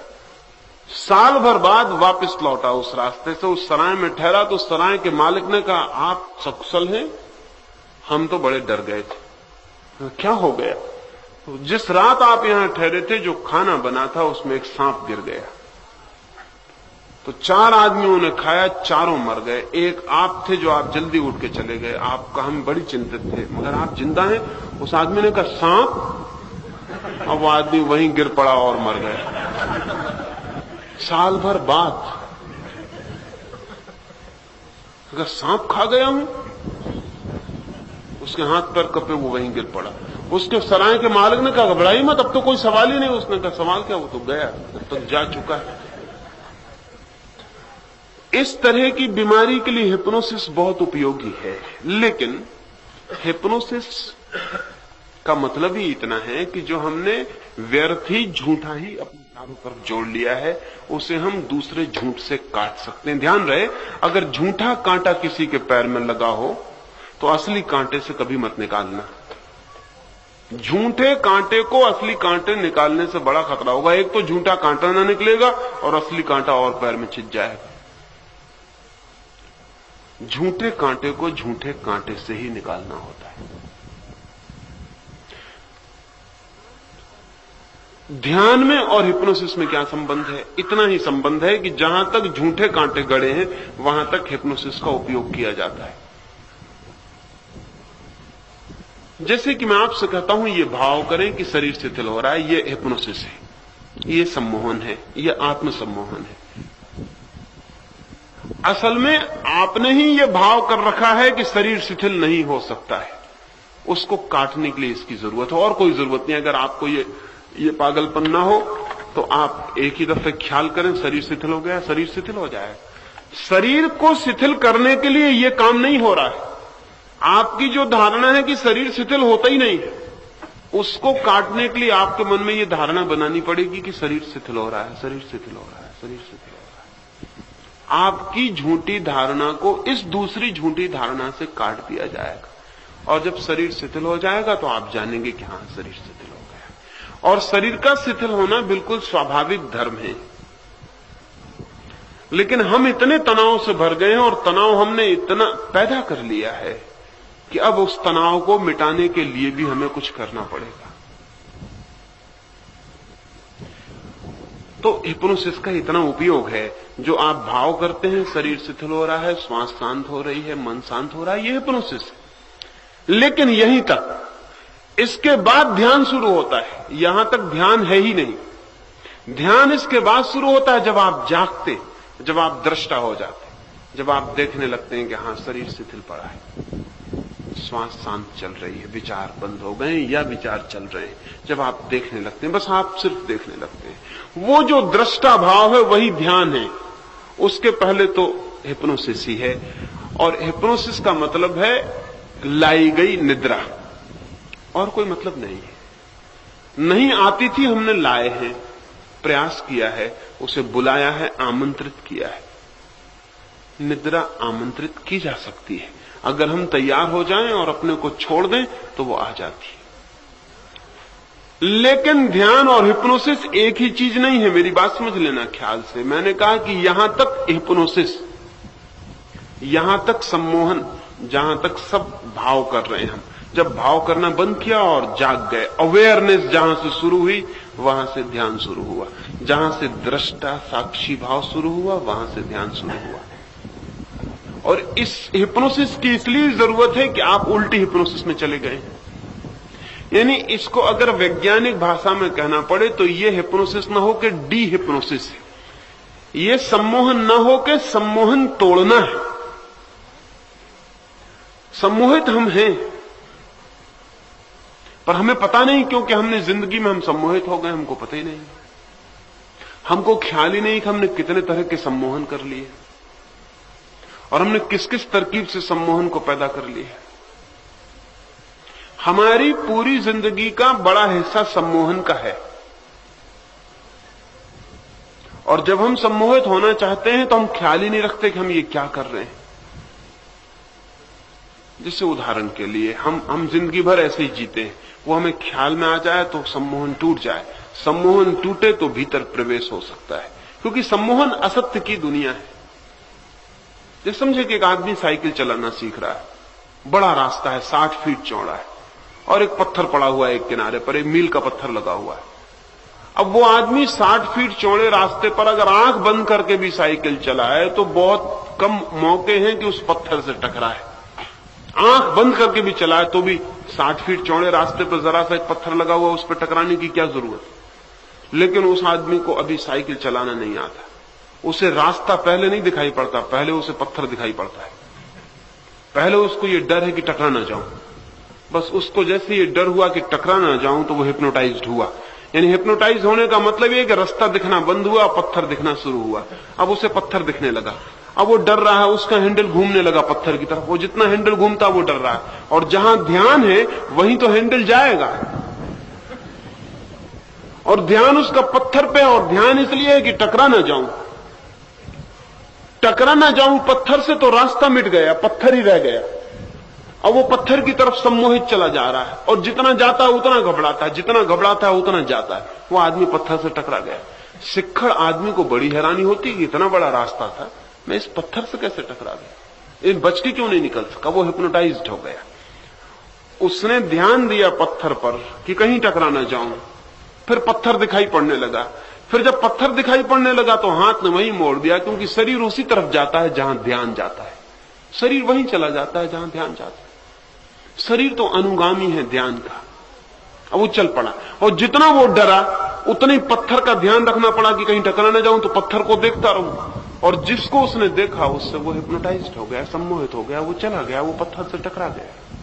साल भर बाद वापस लौटा उस रास्ते से, उस सराय में ठहरा तो उस सराय के मालिक ने कहा, आप सकुशल हैं? हम तो बड़े डर गए थे। क्या हो गया? तो जिस रात आप यहां ठहरे थे जो खाना बना था उसमें एक सांप गिर गया। तो 4 आदमियों ने खाया, चारों मर गए। एक आप थे जो आप जल्दी उठ के चले गए, आपका हम बड़ी चिंतित थे, मगर आप जिंदा हैं। उस आदमी ने कहा सांप? अब वो आदमी वहीं गिर पड़ा और मर गया। साल भर बाद अगर सांप खा गया हूं, उसके हाथ पैर कपे, वो वहीं गिर पड़ा। उसके सराय के मालिक ने कहा घबराई मत, अब तो कोई सवाल ही नहीं। उसने कहा सवाल क्या, वो तो गया, अब तक जा चुका है। इस तरह की बीमारी के लिए हिप्नोसिस बहुत उपयोगी है, लेकिन हिप्नोसिस का मतलब ही इतना है कि जो हमने व्यर्थ ही झूठा ही अपने चारों तरफ जोड़ लिया है, उसे हम दूसरे झूठ से काट सकते हैं। ध्यान रहे, अगर झूठा कांटा किसी के पैर में लगा हो तो असली कांटे से कभी मत निकालना। झूठे कांटे को असली कांटे निकालने से बड़ा खतरा होगा। एक तो झूठा कांटा ना निकलेगा और असली कांटा और पैर में छिप जाएगा। झूठे कांटे को झूठे कांटे से ही निकालना होता है। ध्यान में और हिप्नोसिस में क्या संबंध है? इतना ही संबंध है कि जहां तक झूठे कांटे गड़े हैं वहां तक हिप्नोसिस का उपयोग किया जाता है। जैसे कि मैं आपसे कहता हूं, ये भाव करें कि शरीर शिथिल हो रहा है, ये हिप्नोसिस है, ये सम्मोहन है, ये आत्म सम्मोहन है। असल में आपने ही ये भाव कर रखा है कि शरीर शिथिल नहीं हो सकता है। उसको काटने के लिए इसकी जरूरत है, और कोई जरूरत नहीं। अगर आपको ये पागलपन ना हो तो आप एक ही दफे ख्याल करें शरीर शिथिल हो गया, शरीर शिथिल हो जाएगा। शरीर को शिथिल करने के लिए यह काम नहीं हो रहा है। आपकी जो धारणा है कि शरीर शिथिल होता ही नहीं है, उसको काटने के लिए आपके मन में यह धारणा बनानी पड़ेगी कि शरीर शिथिल हो रहा है, शरीर शिथिल हो रहा है, शरीर शिथिल हो रहा है। आपकी झूठी धारणा को इस दूसरी झूठी धारणा से काट दिया जाएगा, और जब शरीर शिथिल हो जाएगा तो आप जानेंगे कि हां, शरीर शिथिल हो गया। और शरीर का शिथिल होना बिल्कुल स्वाभाविक धर्म है। लेकिन हम इतने तनाव से भर गए हैं, और तनाव हमने इतना पैदा कर लिया है कि अब उस तनाव को मिटाने के लिए भी हमें कुछ करना पड़ेगा। तो हिप्नोसिस का इतना उपयोग है। जो आप भाव करते हैं, शरीर शिथिल हो रहा है, श्वास शांत हो रही है, मन शांत हो रहा है, यह हिप्नोसिस है। लेकिन यहीं तक, इसके बाद ध्यान शुरू होता है। यहां तक ध्यान है ही नहीं। ध्यान इसके बाद शुरू होता है जब आप जागते, जब आप दृष्टा हो जाते, जब आप देखने लगते हैं कि हां, शरीर शिथिल पड़ा है, श्वास शांत चल रही है, विचार बंद हो गए या विचार चल रहे हैं। जब आप देखने लगते हैं, बस आप सिर्फ देखने लगते हैं, वो जो दृष्टा भाव है वही ध्यान है। उसके पहले तो हिप्नोसिस ही है। और हिप्नोसिस का मतलब है लाई गई निद्रा, और कोई मतलब नहीं है। नहीं आती थी, हमने लाए हैं, प्रयास किया है, उसे बुलाया है, आमंत्रित किया है। निद्रा आमंत्रित की जा सकती है। अगर हम तैयार हो जाएं और अपने को छोड़ दें तो वो आ जाती है। लेकिन ध्यान और हिप्नोसिस एक ही चीज नहीं है। मेरी बात समझ लेना ख्याल से। मैंने कहा कि यहां तक हिप्नोसिस, यहां तक सम्मोहन, जहां तक सब भाव कर रहे हैं हम। जब भाव करना बंद किया और जाग गए, अवेयरनेस जहां से शुरू हुई वहां से ध्यान शुरू हुआ। जहां से दृष्टा साक्षी भाव शुरू हुआ वहां से ध्यान शुरू हुआ। और इस हिप्नोसिस की इसलिए जरूरत है कि आप उल्टी हिप्नोसिस में चले गए। यानी इसको अगर वैज्ञानिक भाषा में कहना पड़े तो ये हिप्नोसिस ना हो कि डी हिप्नोसिस है। ये सम्मोहन ना हो कि सम्मोहन तोड़ना है। सम्मोहित हम हैं, पर हमें पता नहीं, क्योंकि हमने जिंदगी में हम सम्मोहित हो गए, हमको पता ही नहीं। हमको ख्याल ही नहीं कि हमने कितने तरह के सम्मोहन कर लिए, और हमने किस किस तरकीब से सम्मोहन को पैदा कर लिया। हमारी पूरी जिंदगी का बड़ा हिस्सा सम्मोहन का है। और जब हम सम्मोहित होना चाहते हैं तो हम ख्याल ही नहीं रखते कि हम ये क्या कर रहे हैं। जैसे उदाहरण के लिए हम जिंदगी भर ऐसे ही जीते हैं, वो हमें ख्याल में आ जाए तो सम्मोहन टूट जाए, सम्मोहन टूटे तो भीतर प्रवेश हो सकता है, क्योंकि सम्मोहन असत्य की दुनिया है। जैसे समझे कि एक आदमी साइकिल चलाना सीख रहा है, बड़ा रास्ता है, 60 फीट चौड़ा है, और एक पत्थर पड़ा हुआ है एक किनारे पर, एक मील का पत्थर लगा हुआ है। अब वो आदमी 60 फीट चौड़े रास्ते पर अगर आंख बंद करके भी साइकिल चलाए तो बहुत कम मौके हैं कि उस पत्थर से टकराए। आंख बंद करके भी चलाए तो भी 60 फीट चौड़े रास्ते पर जरा सा एक पत्थर लगा हुआ, उस पर टकराने की क्या जरूरत। लेकिन उस आदमी को अभी साइकिल चलाना नहीं आता। उसे रास्ता पहले नहीं दिखाई पड़ता, पहले उसे पत्थर दिखाई पड़ता है। पहले उसको ये डर है कि टकरा ना जाऊं। बस उसको जैसे ये डर हुआ कि टकरा ना जाऊं तो वो हिप्नोटाइज्ड हुआ। यानी हिप्नोटाइज होने का मतलब ये कि रास्ता दिखना बंद हुआ, पत्थर दिखना शुरू हुआ। अब उसे पत्थर दिखने लगा, अब वो डर रहा है, उसका हैंडल घूमने लगा पत्थर की तरफ। वो जितना हैंडल घूमता वो डर रहा है, और जहां ध्यान है वहीं तो हैंडल जाएगा। और ध्यान उसका पत्थर पे, और ध्यान इसलिए है कि टकरा ना जाऊं। टकरा ना जाऊं पत्थर से तो रास्ता मिट गया, पत्थर ही रह गया। अब वो पत्थर की तरफ सम्मोहित चला जा रहा है और जितना जाता है उतना घबराता है, जितना घबराता है उतना जाता है। वो आदमी पत्थर से टकरा गया। सिक्खड़ आदमी को बड़ी हैरानी होती कि इतना बड़ा रास्ता था, मैं इस पत्थर से कैसे टकरा गया, इन बच के क्यों नहीं निकल सका। वो हिप्नोटाइज्ड हो गया। उसने ध्यान दिया पत्थर पर कि कहीं टकरा ना जाऊं। फिर पत्थर दिखाई पड़ने लगा। फिर जब पत्थर दिखाई पड़ने लगा तो हाथ ने वहीं मोड़ दिया, क्योंकि शरीर उसी तरफ जाता है जहां ध्यान जाता है। शरीर वहीं चला जाता है जहां ध्यान जाता है। शरीर तो अनुगामी है ध्यान का। अब वो चल पड़ा और जितना वो डरा उतने ही पत्थर का ध्यान रखना पड़ा कि कहीं टकरा ना जाऊं, तो पत्थर को देखता रहूं। और जिसको उसने देखा उससे वो हिप्नोटाइज्ड हो गया, सम्मोहित हो गया, वो चला गया, वो पत्थर से टकरा गया।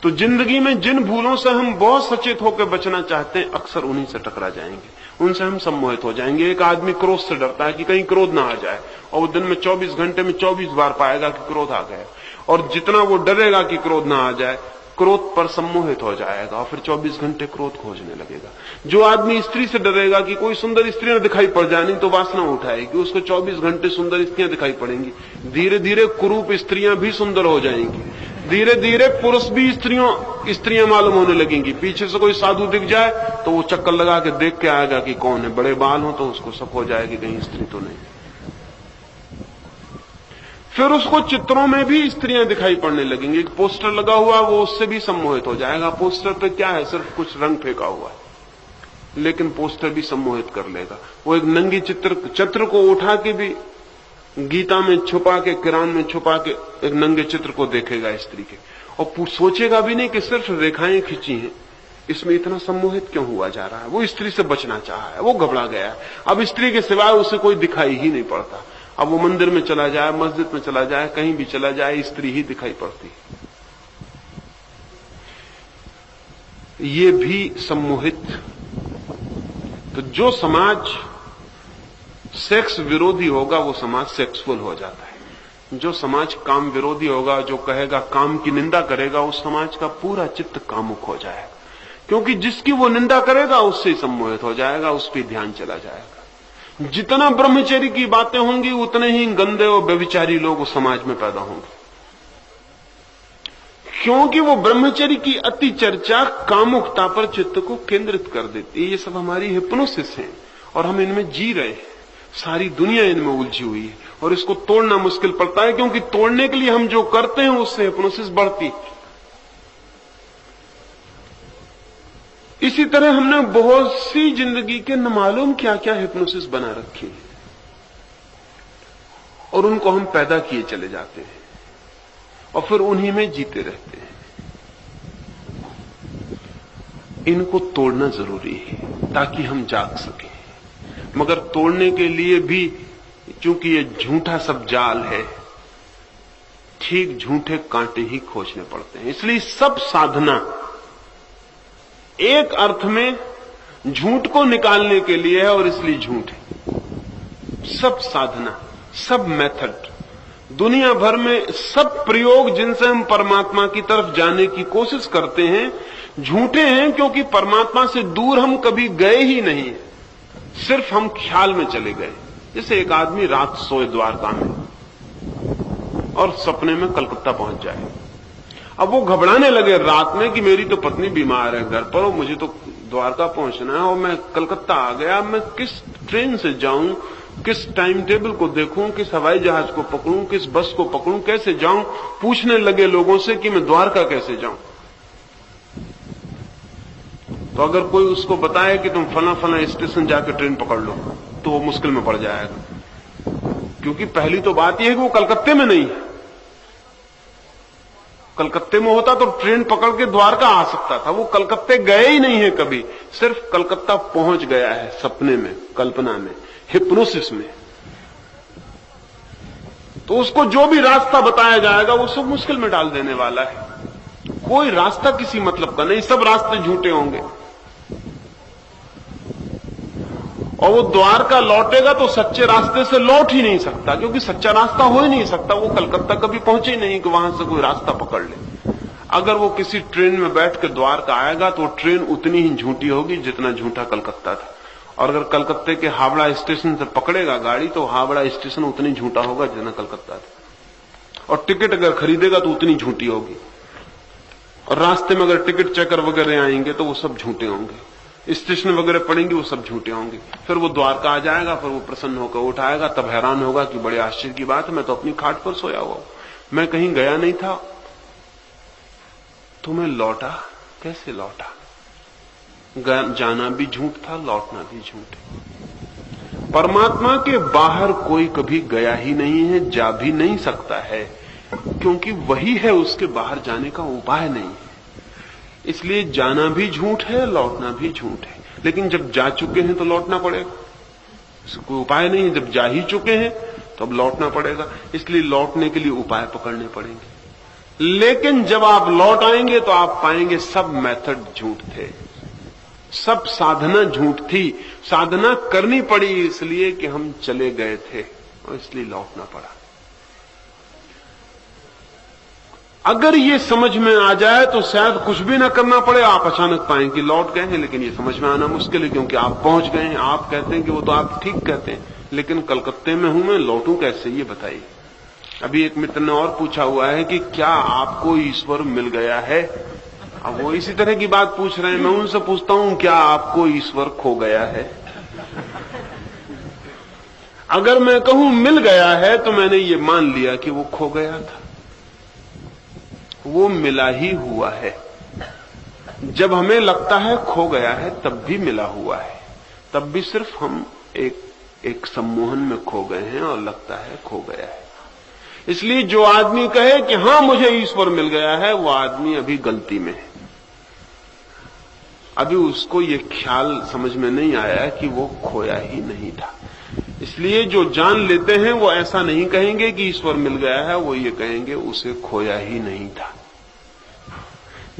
तो जिंदगी में जिन भूलों से हम बहुत सचेत होकर बचना चाहते हैं, अक्सर उन्हीं से टकरा जाएंगे, उनसे हम सम्मोहित हो जाएंगे। एक आदमी क्रोध से डरता है कि कहीं क्रोध ना आ जाए, और वो दिन में 24 घंटे में 24 बार पाएगा कि क्रोध आ गया। और जितना वो डरेगा कि क्रोध ना आ जाए, क्रोध पर सम्मोहित हो जाएगा और फिर 24 घंटे क्रोध खोजने लगेगा। जो आदमी स्त्री से डरेगा कि कोई सुंदर स्त्री न दिखाई पड़ जाए, नहीं तो वासना उठाएगी, उसको 24 घंटे सुंदर स्त्रियां दिखाई पड़ेंगी। धीरे धीरे कुरूप स्त्रियां भी सुंदर हो जाएंगी। धीरे धीरे पुरुष भी स्त्रियां मालूम होने लगेंगी। पीछे से कोई साधु दिख जाए तो वो चक्कर लगा के देख के आएगा कि कौन है। बड़े बाल हो तो उसको शक हो जाएगी कहीं स्त्री तो नहीं। फिर उसको चित्रों में भी स्त्रियां दिखाई पड़ने लगेंगी। एक पोस्टर लगा हुआ, वो उससे भी सम्मोहित हो जाएगा। पोस्टर पे क्या है, सिर्फ कुछ रंग फेंका हुआ है, लेकिन पोस्टर भी सम्मोहित कर लेगा। वो एक नंगी चित्र को उठा के भी गीता में छुपा के, कुरान में छुपा के एक नंगे चित्र को देखेगा स्त्री के, और सोचेगा भी नहीं कि सिर्फ रेखाएं खींची हैं, इसमें इतना सम्मोहित क्यों हुआ जा रहा है। वो स्त्री से बचना चाहा है, वो घबरा गया है। अब स्त्री के सिवाय उसे कोई दिखाई ही नहीं पड़ता। अब वो मंदिर में चला जाए, मस्जिद में चला जाए, कहीं भी चला जाए, स्त्री ही दिखाई पड़ती। ये भी सम्मोहित। तो जो समाज सेक्स विरोधी होगा वो समाज सेक्सुअल हो जाता है। जो समाज काम विरोधी होगा, जो कहेगा, काम की निंदा करेगा, उस समाज का पूरा चित्त कामुक हो जाएगा, क्योंकि जिसकी वो निंदा करेगा उससे सम्मोहित हो जाएगा, उस पर ध्यान चला जाएगा। जितना ब्रह्मचर्य की बातें होंगी उतने ही गंदे और व्यभिचारी लोग उस समाज में पैदा होंगे, क्योंकि वो ब्रह्मचर्य की अति चर्चा कामुकता पर चित्त को केंद्रित कर देती है। ये सब हमारी हिप्नोसिस है और हम इनमें जी रहे हैं। सारी दुनिया इनमें उलझी हुई है और इसको तोड़ना मुश्किल पड़ता है, क्योंकि तोड़ने के लिए हम जो करते हैं उससे हिप्नोसिस बढ़ती। इसी तरह हमने बहुत सी जिंदगी के न मालूम क्या क्या हिप्नोसिस बना रखी है और उनको हम पैदा किए चले जाते हैं और फिर उन्हीं में जीते रहते हैं। इनको तोड़ना जरूरी है ताकि हम जाग सकें, मगर तोड़ने के लिए भी, चूंकि ये झूठा सब जाल है, ठीक झूठे कांटे ही खोजने पड़ते हैं। इसलिए सब साधना एक अर्थ में झूठ को निकालने के लिए है और इसलिए झूठ है। सब साधना, सब मेथड, दुनिया भर में सब प्रयोग जिनसे हम परमात्मा की तरफ जाने की कोशिश करते हैं, झूठे हैं, क्योंकि परमात्मा से दूर हम कभी गए ही नहीं, सिर्फ हम ख्याल में चले गए। जैसे एक आदमी रात सोए द्वारका में और सपने में कलकत्ता पहुंच जाए। अब वो घबराने लगे रात में कि मेरी तो पत्नी बीमार है घर पर और मुझे तो द्वारका पहुंचना है और मैं कलकत्ता आ गया, मैं किस ट्रेन से जाऊं, किस टाइम टेबल को देखूं, किस हवाई जहाज को पकड़ूं, किस बस को पकड़ूं, कैसे जाऊं। पूछने लगे लोगों से कि मैं द्वारका कैसे जाऊं। तो अगर कोई उसको बताए कि तुम फला फला स्टेशन जाकर ट्रेन पकड़ लो, तो वो मुश्किल में पड़ जाएगा, क्योंकि पहली तो बात यह है कि वो कलकत्ते में नहीं है। कलकत्ते में होता तो ट्रेन पकड़ के द्वारका आ सकता था। वो कलकत्ते गए ही नहीं है कभी, सिर्फ कलकत्ता पहुंच गया है सपने में, कल्पना में, हिप्नोसिस में। तो उसको जो भी रास्ता बताया जाएगा वो सब मुश्किल में डाल देने वाला है। कोई रास्ता किसी मतलब का नहीं, सब रास्ते झूठे होंगे। और वो द्वारका लौटेगा तो सच्चे रास्ते से लौट ही नहीं सकता, क्योंकि सच्चा रास्ता हो ही नहीं सकता। वो कलकत्ता कभी पहुंचे ही नहीं कि वहां से कोई रास्ता पकड़ ले। अगर वो किसी ट्रेन में बैठ के द्वारका आएगा तो ट्रेन उतनी ही झूठी होगी जितना झूठा कलकत्ता था। और अगर कलकत्ते के हावड़ा स्टेशन से पकड़ेगा गाड़ी तो हावड़ा स्टेशन उतनी झूठा होगा जितना कलकत्ता था। और टिकट अगर खरीदेगा तो उतनी झूठी होगी। और रास्ते में अगर टिकट चेकर वगैरह आएंगे तो वो सब झूठे होंगे, स्टेशन वगैरह पड़ेंगे वो सब झूठे होंगे। फिर वो द्वारका आ जाएगा, फिर वो प्रसन्न होकर उठाएगा, तब हैरान होगा कि बड़े आश्चर्य की बात है, मैं तो अपनी खाट पर सोया हुआ हूं, मैं कहीं गया नहीं था, तो मैं लौटा कैसे लौटा? जाना भी झूठ था, लौटना भी झूठ है। परमात्मा के बाहर कोई कभी गया ही नहीं है, जा भी नहीं सकता है, क्योंकि वही है, उसके बाहर जाने का उपाय नहीं है। इसलिए जाना भी झूठ है, लौटना भी झूठ है। लेकिन जब जा चुके हैं तो लौटना पड़ेगा, इसका कोई उपाय नहीं है। जब जा ही चुके हैं तो अब लौटना पड़ेगा, इसलिए लौटने के लिए उपाय पकड़ने पड़ेंगे। लेकिन जब आप लौट आएंगे तो आप पाएंगे सब मेथड झूठ थे, सब साधना झूठ थी। साधना करनी पड़ी इसलिए कि हम चले गए थे और इसलिए लौटना पड़ा। अगर ये समझ में आ जाए तो शायद कुछ भी ना करना पड़े, आप अचानक पाएं कि लौट गए हैं। लेकिन ये समझ में आना मुश्किल है, क्योंकि आप पहुंच गए हैं। आप कहते हैं कि वो तो आप ठीक कहते हैं, लेकिन कलकत्ते में हूं मैं, लौटूं कैसे, ये बताइए। अभी एक मित्र ने और पूछा हुआ है कि क्या आपको ईश्वर मिल गया है? अब वो इसी तरह की बात पूछ रहे हैं। मैं उनसे पूछता हूं, क्या आपको ईश्वर खो गया है? अगर मैं कहूं मिल गया है तो मैंने ये मान लिया कि वो खो गया था। वो मिला ही हुआ है। जब हमें लगता है खो गया है तब भी मिला हुआ है, तब भी सिर्फ हम एक सम्मोहन में खो गए हैं और लगता है खो गया है। इसलिए जो आदमी कहे कि हां मुझे ईश्वर मिल गया है, वो आदमी अभी गलती में है। अभी उसको ये ख्याल समझ में नहीं आया कि वो खोया ही नहीं था। इसलिए जो जान लेते हैं वो ऐसा नहीं कहेंगे कि ईश्वर मिल गया है, वो ये कहेंगे उसे खोया ही नहीं था।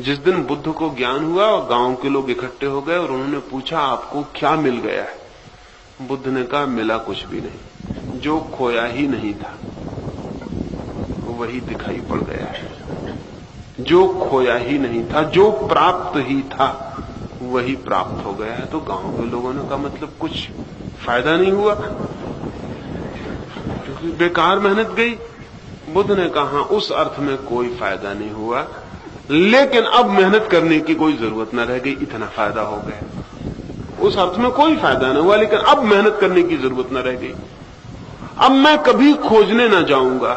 जिस दिन बुद्ध को ज्ञान हुआ और गांव के लोग इकट्ठे हो गए और उन्होंने पूछा आपको क्या मिल गया है? बुद्ध ने कहा मिला कुछ भी नहीं, जो खोया ही नहीं था वही दिखाई पड़ गया है। जो खोया ही नहीं था, जो प्राप्त ही था वही प्राप्त हो गया है। तो गांव के लोगों ने कहा मतलब कुछ फायदा नहीं हुआ, क्योंकि बेकार मेहनत गई। बुद्ध ने कहा उस अर्थ में कोई फायदा नहीं हुआ, लेकिन अब मेहनत करने की कोई जरूरत न रह गई, इतना फायदा हो गया। उस अर्थ में कोई फायदा न हुआ, लेकिन अब मेहनत करने की जरूरत न रह गई। अब मैं कभी खोजने न जाऊंगा,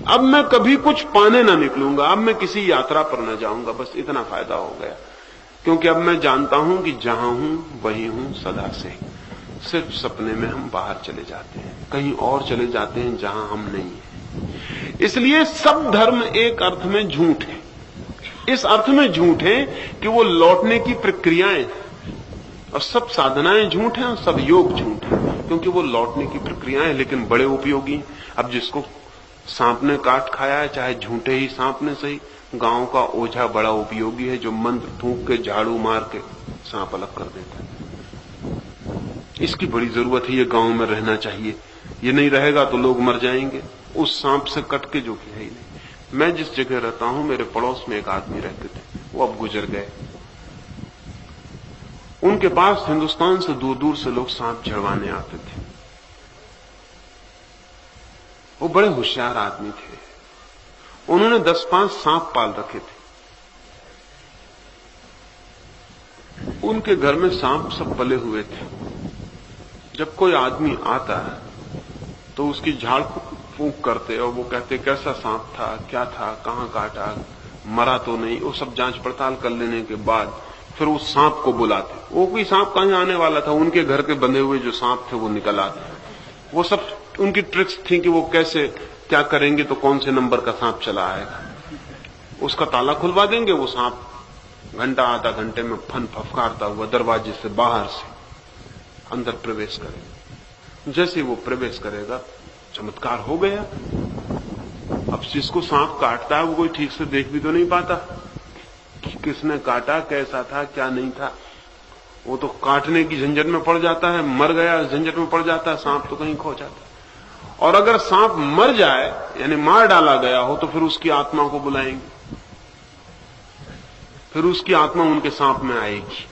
अब मैं कभी कुछ पाने न निकलूंगा, अब मैं किसी यात्रा पर न जाऊंगा, बस इतना फायदा हो गया। क्योंकि अब मैं जानता हूं कि जहां हूं वही हूं सदा से। सिर्फ सपने में हम बाहर चले जाते हैं, कहीं और चले जाते हैं जहां हम नहीं हैं। इसलिए सब धर्म एक अर्थ में झूठ है। इस अर्थ में झूठ है कि वो लौटने की प्रक्रियाएं, और सब साधनाएं झूठ हैं और सब योग झूठ है, क्योंकि वो लौटने की प्रक्रियाएं, लेकिन बड़े उपयोगी। अब जिसको सांप ने काट खाया है, चाहे झूठे ही सांप ने सही, गांव का ओझा बड़ा उपयोगी है, जो मंत्र थूक के झाड़ू मार के सांप अलग कर देता है। इसकी बड़ी जरूरत है, ये गांव में रहना चाहिए। ये नहीं रहेगा तो लोग मर जाएंगे उस सांप से कट के, जो कि है ही नहीं। मैं जिस जगह रहता हूं, मेरे पड़ोस में एक आदमी रहते थे, वो अब गुजर गए। उनके पास हिंदुस्तान से दूर दूर से लोग सांप झड़वाने आते थे। वो बड़े होशियार आदमी थे। उन्होंने 10-5 सांप पाल रखे थे। उनके घर में सांप सब पले हुए थे। जब कोई आदमी आता तो उसकी झाड़ फूंक करते और वो कहते कैसा सांप था, क्या था, कहां काटा, मरा तो नहीं, वो सब जांच पड़ताल कर लेने के बाद फिर उस सांप को बुलाते। वो कोई सांप कहीं आने वाला था, उनके घर के बंधे हुए जो सांप थे वो निकल आते। वो सब उनकी ट्रिक्स थी कि वो कैसे क्या करेंगे तो कौन से नंबर का सांप चला आएगा। उसका ताला खुलवा देंगे, वो सांप घंटा आधा घंटे में फन फफकारता हुआ दरवाजे से बाहर से अंदर प्रवेश करेगा। जैसे वो प्रवेश करेगा चमत्कार हो गया। अब जिसको सांप काटता है वो कोई ठीक से देख भी तो नहीं पाता कि किसने काटा, कैसा था, क्या नहीं था। वो तो काटने की झंझट में पड़ जाता है, मर गया झंझट में पड़ जाता है, सांप तो कहीं खो जाता है। और अगर सांप मर जाए यानी मार डाला गया हो तो फिर उसकी आत्मा को बुलाएंगे, फिर उसकी आत्मा उनके सांप में आएगी।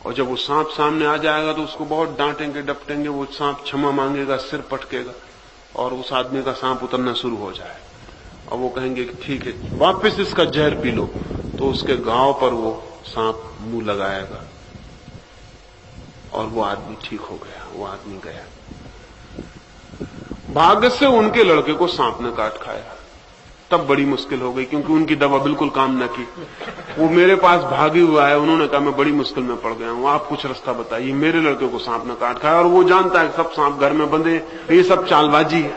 और जब वो सांप सामने आ जाएगा तो उसको बहुत डांटेंगे डपटेंगे, वो सांप क्षमा मांगेगा, सिर पटकेगा और उस आदमी का सांप उतरना शुरू हो जाए। और वो कहेंगे कि ठीक है वापस इसका जहर पी लो, तो उसके घाव पर वो सांप मुंह लगाएगा और वो आदमी ठीक हो गया, वो आदमी गया। भाग्य से उनके लड़के को सांप ने काट खाया, तब बड़ी मुश्किल हो गई क्योंकि उनकी दवा बिल्कुल काम न की। वो मेरे पास भागी हुआ है, उन्होंने कहा मैं बड़ी मुश्किल में पड़ गया हूं, आप कुछ रास्ता बताइए। मेरे लड़के को सांप ने काट खाया और वो जानता है सब सांप घर में बंधे, ये सब चालबाजी है।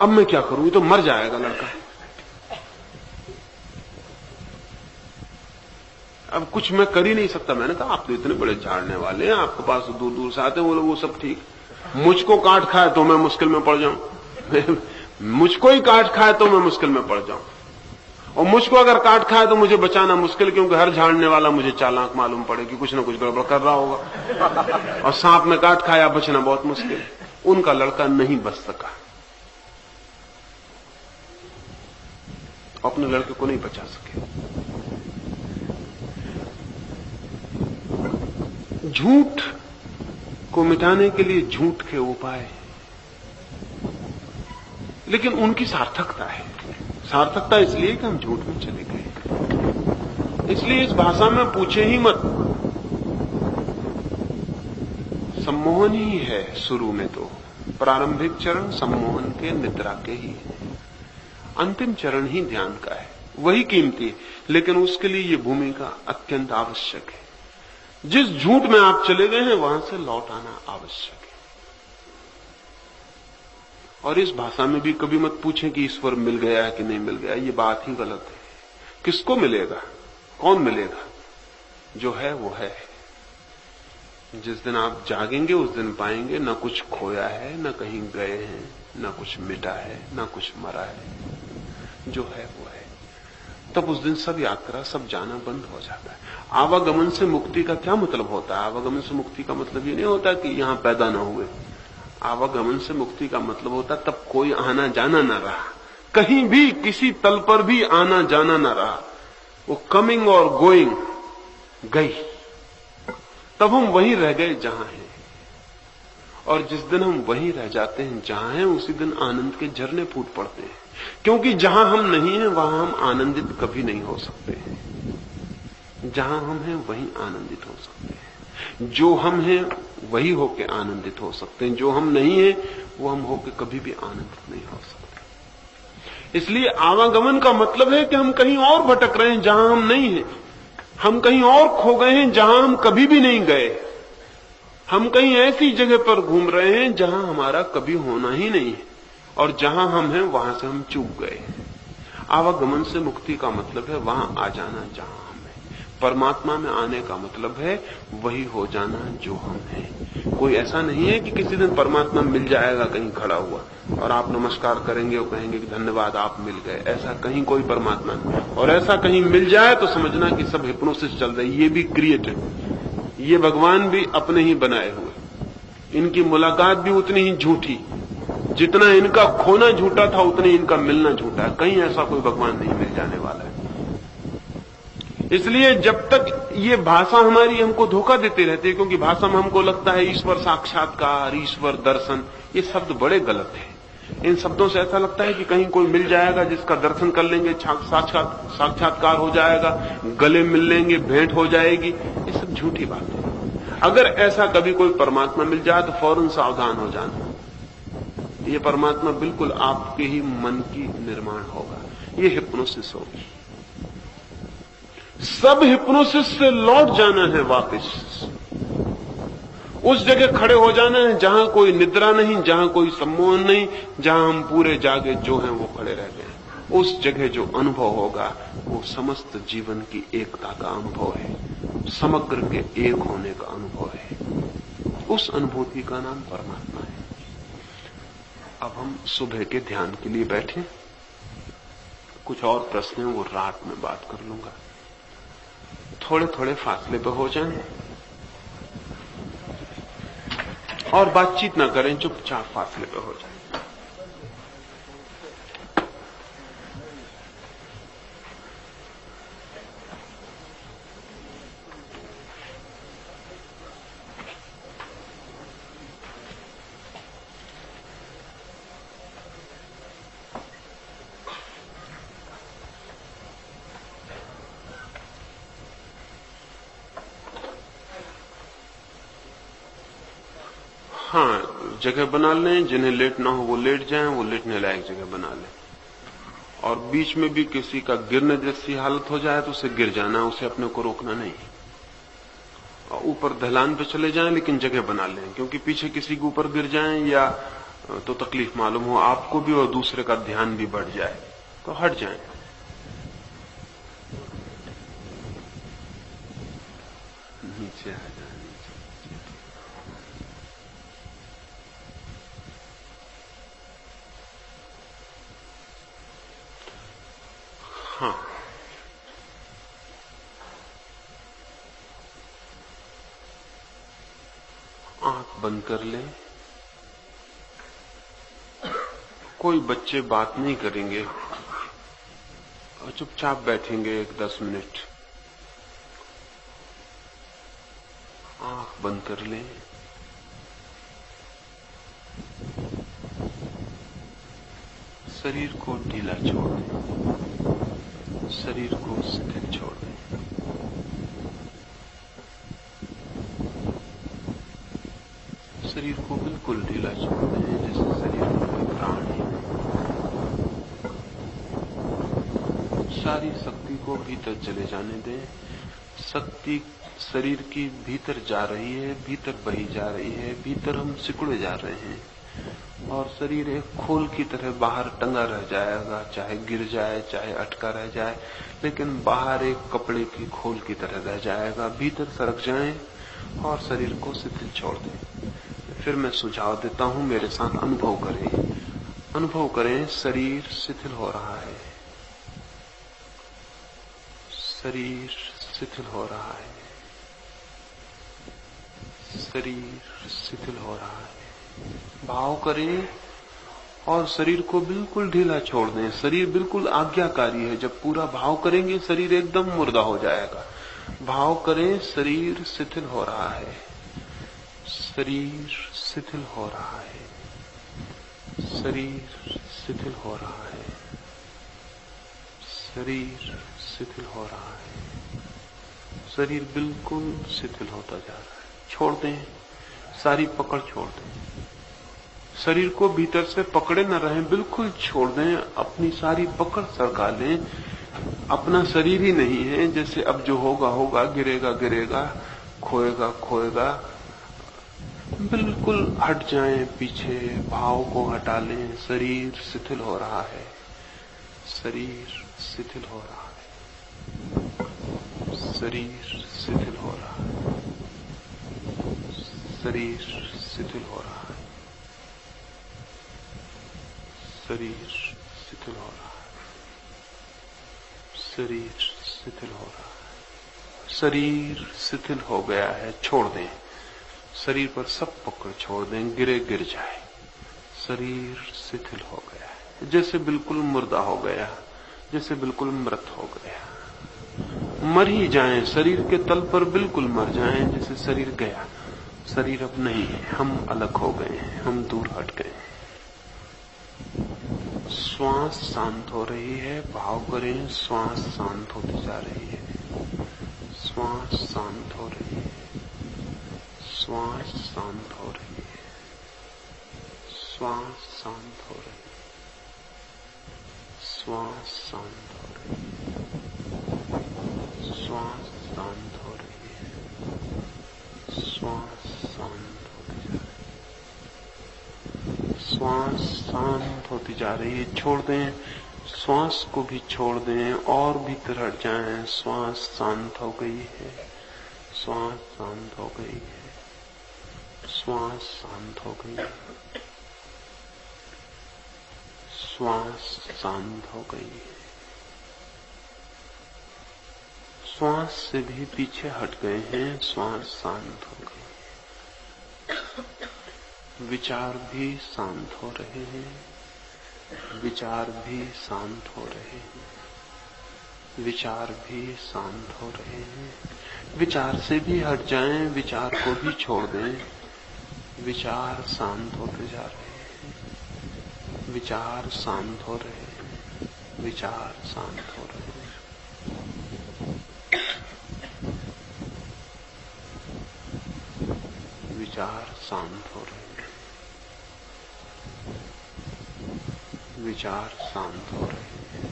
अब मैं क्या करूं, ये तो मर जाएगा लड़का। अब कुछ मैं कर ही नहीं सकता। मैंने कहा आप तो इतने बड़े झाड़ने वाले हैं, आपके पास दूर दूर से आते हैं वो लोग, वो सब ठीक, मुझको काट खाए तो मैं मुश्किल में पड़ जाऊं। मुझको ही काट खाए तो मैं मुश्किल में पड़ जाऊं, और मुझको अगर काट खाए तो मुझे बचाना मुश्किल, क्योंकि हर झाड़ने वाला मुझे चालाक मालूम पड़े कि कुछ ना कुछ गड़बड़ कर रहा होगा, और सांप में काट खाया बचना बहुत मुश्किल है। उनका लड़का नहीं बच सका, अपने लड़के को नहीं बचा सके। झूठ को मिटाने के लिए झूठ के उपाय, लेकिन उनकी सार्थकता है। सार्थकता इसलिए कि हम झूठ में चले गए, इसलिए इस भाषा में पूछे ही मत। सम्मोहन ही है शुरू में, तो प्रारंभिक चरण सम्मोहन के निद्रा के ही है, अंतिम चरण ही ध्यान का है, वही कीमती है। लेकिन उसके लिए ये भूमिका अत्यंत आवश्यक है। जिस झूठ में आप चले गए हैं वहां से लौट आना आवश्यक है। और इस भाषा में भी कभी मत पूछें कि ईश्वर मिल गया है कि नहीं मिल गया, ये बात ही गलत है। किसको मिलेगा, कौन मिलेगा? जो है वो है। जिस दिन आप जागेंगे उस दिन पाएंगे न कुछ खोया है, न कहीं गए हैं, न कुछ मिटा है, न कुछ मरा है। जो है वो है। तब उस दिन सब यात्रा, सब जाना बंद हो जाता है। आवागमन से मुक्ति का क्या मतलब होता है? आवागमन से मुक्ति का मतलब ये नहीं होता कि यहां पैदा ना हुए। आवागमन से मुक्ति का मतलब होता तब कोई आना जाना ना रहा, कहीं भी किसी तल पर भी आना जाना ना रहा, वो कमिंग और गोइंग गई। तब हम वहीं रह गए जहां हैं। और जिस दिन हम वहीं रह जाते हैं जहां हैं, उसी दिन आनंद के झरने फूट पड़ते हैं। क्योंकि जहां हम नहीं हैं वहां हम आनंदित कभी नहीं हो सकते हैं। जहां हम हैं वहीं आनंदित हो सकते हैं। जो हम हैं वही होके आनंदित हो सकते हैं। जो हम नहीं हैं वो हम होके कभी भी आनंदित नहीं हो सकते। इसलिए आवागमन का मतलब है कि हम कहीं और भटक रहे हैं जहां हम नहीं हैं। हम कहीं और खो गए हैं जहां हम कभी भी नहीं गए। हम कहीं ऐसी जगह पर घूम रहे हैं जहां हमारा कभी होना ही नहीं है, और जहां हम हैं वहां से हम चूक गए। आवागमन से मुक्ति का मतलब है वहां आ जाना जहां हम हैं। परमात्मा में आने का मतलब है वही हो जाना जो हम हैं। कोई ऐसा नहीं है कि किसी दिन परमात्मा मिल जाएगा कहीं खड़ा हुआ और आप नमस्कार करेंगे और कहेंगे कि धन्यवाद आप मिल गए। ऐसा कहीं कोई परमात्मा नहीं। और ऐसा कहीं मिल जाए तो समझना कि सब हिप्नोसिस चल रही, ये भी क्रिएटेड, ये भगवान भी अपने ही बनाए हुए। इनकी मुलाकात भी उतनी ही झूठी, जितना इनका खोना झूठा था उतनी इनका मिलना झूठा है। कहीं ऐसा कोई भगवान नहीं मिल जाने वाला है। इसलिए जब तक ये भाषा हमारी हमको धोखा देती रहती है, क्योंकि भाषा में हमको लगता है ईश्वर साक्षात्कार, ईश्वर दर्शन, ये शब्द बड़े गलत हैं। इन शब्दों से ऐसा लगता है कि कहीं कोई मिल जाएगा जिसका दर्शन कर लेंगे, साक्षात्कार हो जाएगा, गले मिल लेंगे, भेंट हो जाएगी। ये सब झूठी बात है। अगर ऐसा कभी कोई परमात्मा मिल जाए तो फौरन सावधान हो जाना। ये परमात्मा बिल्कुल आपके ही मन की निर्माण होगा। ये हिप्नोसिस होगी। सब हिप्नोसिस से लौट जाना है वापस। उस जगह खड़े हो जाना है जहां कोई निद्रा नहीं, जहां कोई सम्मोहन नहीं, जहां हम पूरे जागे जो हैं वो खड़े रह गए। उस जगह जो अनुभव होगा वो समस्त जीवन की एकता का अनुभव है, समग्र के एक होने का अनुभव है। उस अनुभूति का नाम परमात्मा है। अब हम सुबह के ध्यान के लिए बैठे। कुछ और प्रश्न हैं वो रात में बात कर लूंगा। थोड़े थोड़े फासले पे हो जाएं और बातचीत ना करें, चुपचाप फासले पे हो जाएं। हाँ, जगह बना लें, जिन्हें लेटना हो वो लेट जाएं, वो लेटने लायक जगह बना लें। और बीच में भी किसी का गिरने जैसी हालत हो जाए तो उसे गिर जाना, उसे अपने को रोकना नहीं। और ऊपर ढलान पे चले जाएं लेकिन जगह बना लें, क्योंकि पीछे किसी के ऊपर गिर जाएं या तो तकलीफ मालूम हो आपको भी और दूसरे का ध्यान भी बढ़ जाए, तो हट जाएं। नीचे आ जाए, हाँ, आंख बंद कर लें। कोई बच्चे बात नहीं करेंगे और चुपचाप बैठेंगे 10 मिनट। आंख बंद कर लें। शरीर को ढीला छोड़ दें, शरीर को शिथिल छोड़ दें। शरीर को बिल्कुल ढीला छोड़ दें, जैसे शरीर में कोई प्राण है। सारी शक्ति को भीतर चले जाने दें। शक्ति शरीर की भीतर जा रही है, भीतर बही जा रही है, भीतर हम सिकुड़े जा रहे हैं और शरीर एक खोल की तरह बाहर टंगा रह जाएगा, चाहे गिर जाए चाहे अटका रह जाए, लेकिन बाहर एक कपड़े की खोल की तरह रह जाएगा। भीतर सरक जाएं और शरीर को शिथिल छोड़ दें। फिर मैं सुझाव देता हूं, मेरे साथ अनुभव करें। अनुभव करें, शरीर शिथिल हो रहा है, शरीर शिथिल हो रहा है, शरीर शिथिल हो रहा है। भाव करें और शरीर को बिल्कुल ढीला छोड़ दें। शरीर बिल्कुल आज्ञाकारी है। जब पूरा भाव करेंगे शरीर एकदम मुर्दा हो जाएगा। भाव करें, शरीर शिथिल हो रहा है, शरीर शिथिल हो रहा है, शरीर शिथिल हो रहा है, शरीर शिथिल हो रहा है। शरीर बिल्कुल शिथिल होता जा रहा है। छोड़ दें, सारी पकड़ छोड़ दें। शरीर को भीतर से पकड़े न रहें, बिल्कुल छोड़ दें। अपनी सारी पकड़ सरका लें। अपना शरीर ही नहीं है, जैसे अब जो होगा होगा, गिरेगा गिरेगा, खोएगा खोएगा। बिल्कुल हट जाएं पीछे, भाव को हटा लें। शरीर शिथिल हो रहा है, शरीर शिथिल हो रहा है, शरीर शिथिल हो रहा है, शरीर शिथिल हो रहा है, शरीर शिथिल हो रहा है, शरीर शिथिल हो रहा है। शरीर शिथिल हो गया है, छोड़ दें। शरीर पर सब पकड़ छोड़ दें, गिरे गिर जाए। शरीर शिथिल हो गया है, जैसे बिल्कुल मुर्दा हो गया, जैसे बिल्कुल मृत हो गया। मर ही जाएं, शरीर के तल पर बिल्कुल मर जाएं, जैसे शरीर गया। शरीर अब नहीं है, हम अलग हो गए हैं, हम दूर हट गए हैं। श्वास शांत हो रही है। भाव करें, श्वास शांत होती जा रही है, श्वास शांत हो रही है, श्वास शांत हो रही है, श्वास शांत हो रही है, श्वास शांत हो रही है, श्वास शांत हो रही है, श्वास शांत होती जा रही है, श्वास शांत होती जा रही है। छोड़ दें, श्वास को भी छोड़ दें और भीतर हट जाएं। श्वास शांत हो गई है, श्वास शांत हो गई है, श्वास शांत हो गई है, श्वास शांत हो गई है। श्वास से भी पीछे हट गए हैं, श्वास शांत हो गई है। विचार भी शांत हो रहे हैं, विचार भी शांत हो रहे हैं, विचार भी शांत हो रहे हैं। विचार से भी हट जाएं, विचार को भी छोड़ दें। विचार शांत होते जा रहे हैं, विचार शांत हो रहे हैं, विचार शांत हो रहे हैं, विचार शांत हो रहे हैं। विचार शांत हो रहे हैं।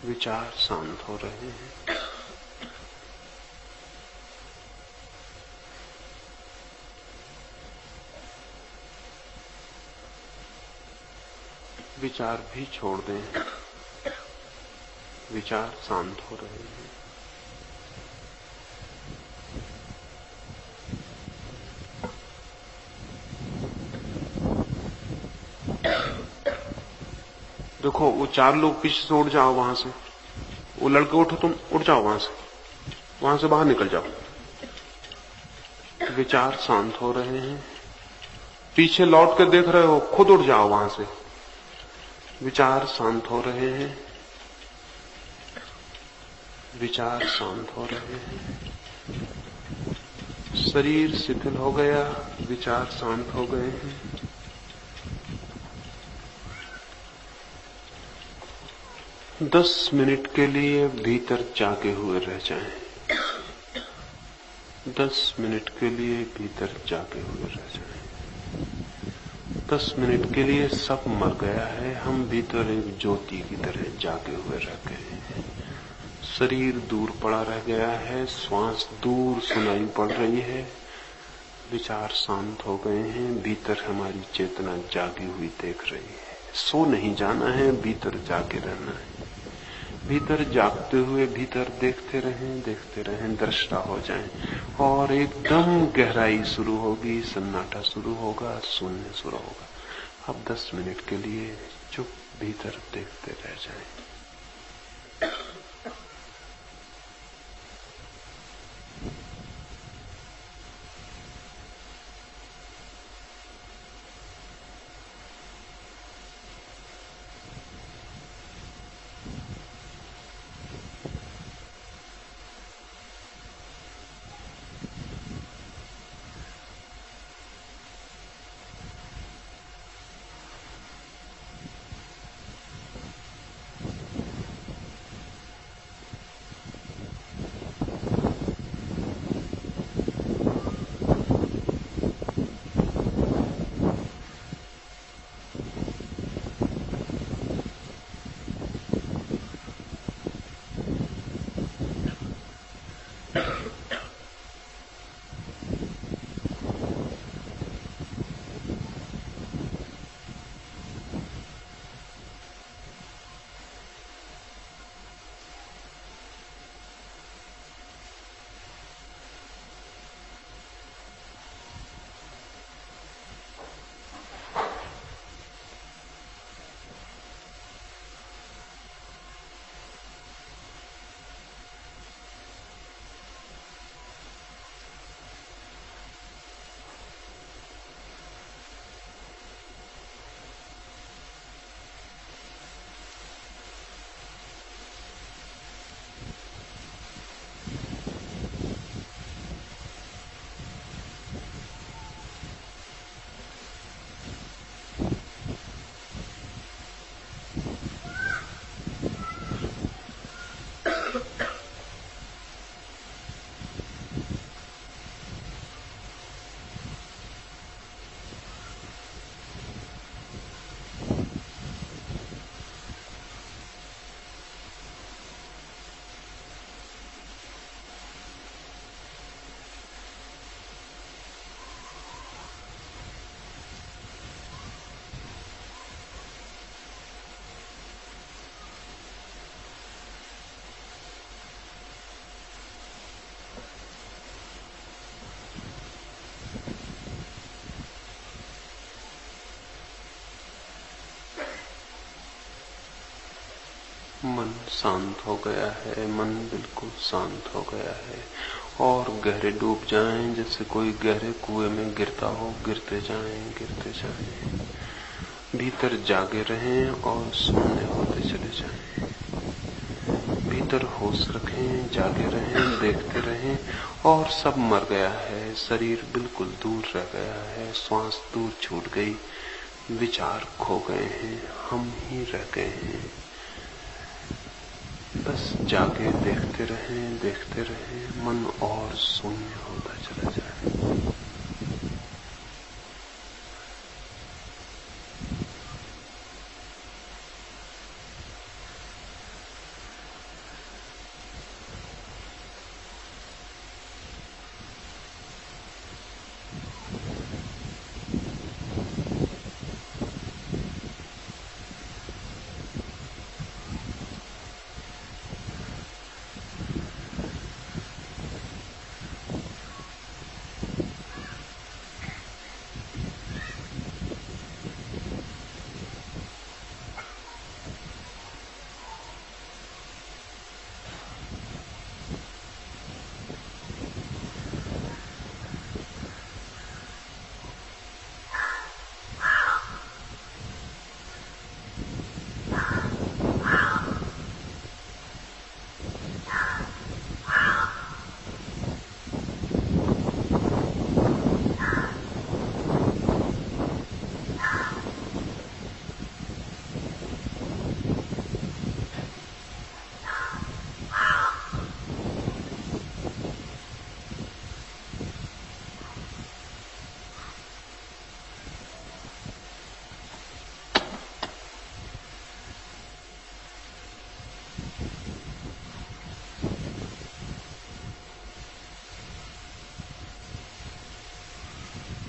विचार शांत हो रहे हैं। विचार भी छोड़ दें। विचार शांत हो रहे हैं। देखो वो 4 लोग पीछे से उठ जाओ वहां से। वो लड़के उठो, तुम उठ जाओ वहां से बाहर निकल जाओ। विचार शांत हो रहे हैं। पीछे लौट कर देख रहे हो, खुद उठ जाओ वहां से। विचार शांत हो रहे हैं। विचार शांत हो रहे हैं। शरीर शिथिल हो गया, विचार शांत हो गए हैं। दस मिनट के लिए भीतर जागे हुए रह जाएं। 10 मिनट के लिए भीतर जागे हुए रह जाएं। 10 मिनट के लिए सब मर गया है, हम भीतर एक ज्योति की तरह जागे हुए रह गए हैं। शरीर दूर पड़ा रह गया है, श्वास दूर सुनाई पड़ रही है। विचार शांत हो गए हैं, भीतर हमारी चेतना जागी हुई देख रही है। सो नहीं जाना है, भीतर जागे रहना है। भीतर जागते हुए भीतर देखते रहें, दृष्टा हो जाएं। और एकदम गहराई शुरू होगी, सन्नाटा शुरू होगा, शून्य शुरू होगा। अब 10 मिनट के लिए चुप भीतर देखते रह जाएं। मन शांत हो गया है, मन बिल्कुल शांत हो गया है। और गहरे डूब जाएं, जैसे कोई गहरे कुएं में गिरता हो, गिरते जाएं। भीतर जागे रहें और शून्य होते चले जाएं। भीतर होश रखें, जागे रहें, देखते रहें। और सब मर गया है, शरीर बिल्कुल दूर रह गया है, श्वास दूर छूट गई, विचार खो गए हैं, हम ही रह गए हैं। बस जाके देखते रहें, मन और शून्य होता चला जाए।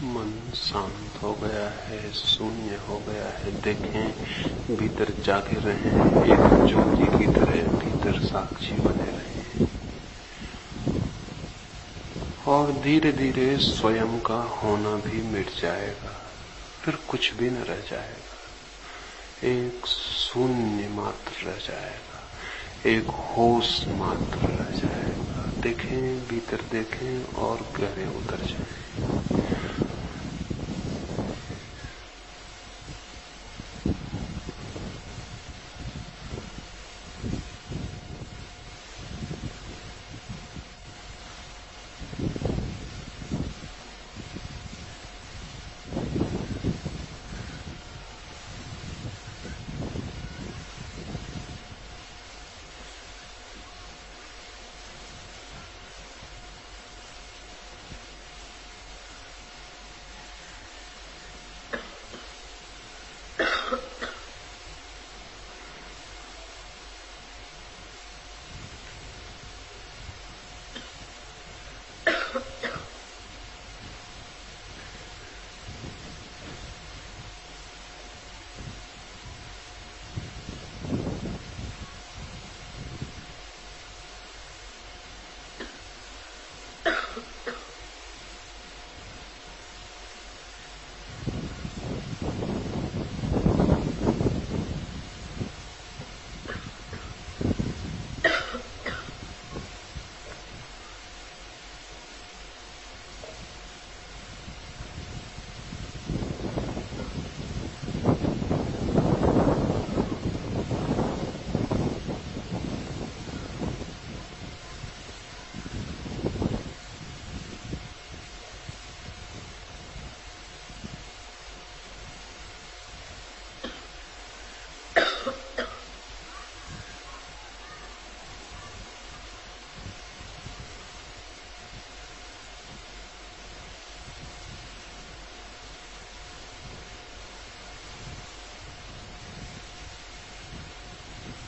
मन शांत हो गया है, शून्य हो गया है। देखें, भीतर जागे रहें, एक ज्योति की तरह भीतर साक्षी बने रहें और धीरे धीरे स्वयं का होना भी मिट जाएगा, फिर कुछ भी न रह जाएगा। एक शून्य मात्र रह जाएगा, एक होश मात्र रह जाएगा। देखें, भीतर देखें और गहरे उतर जाएं।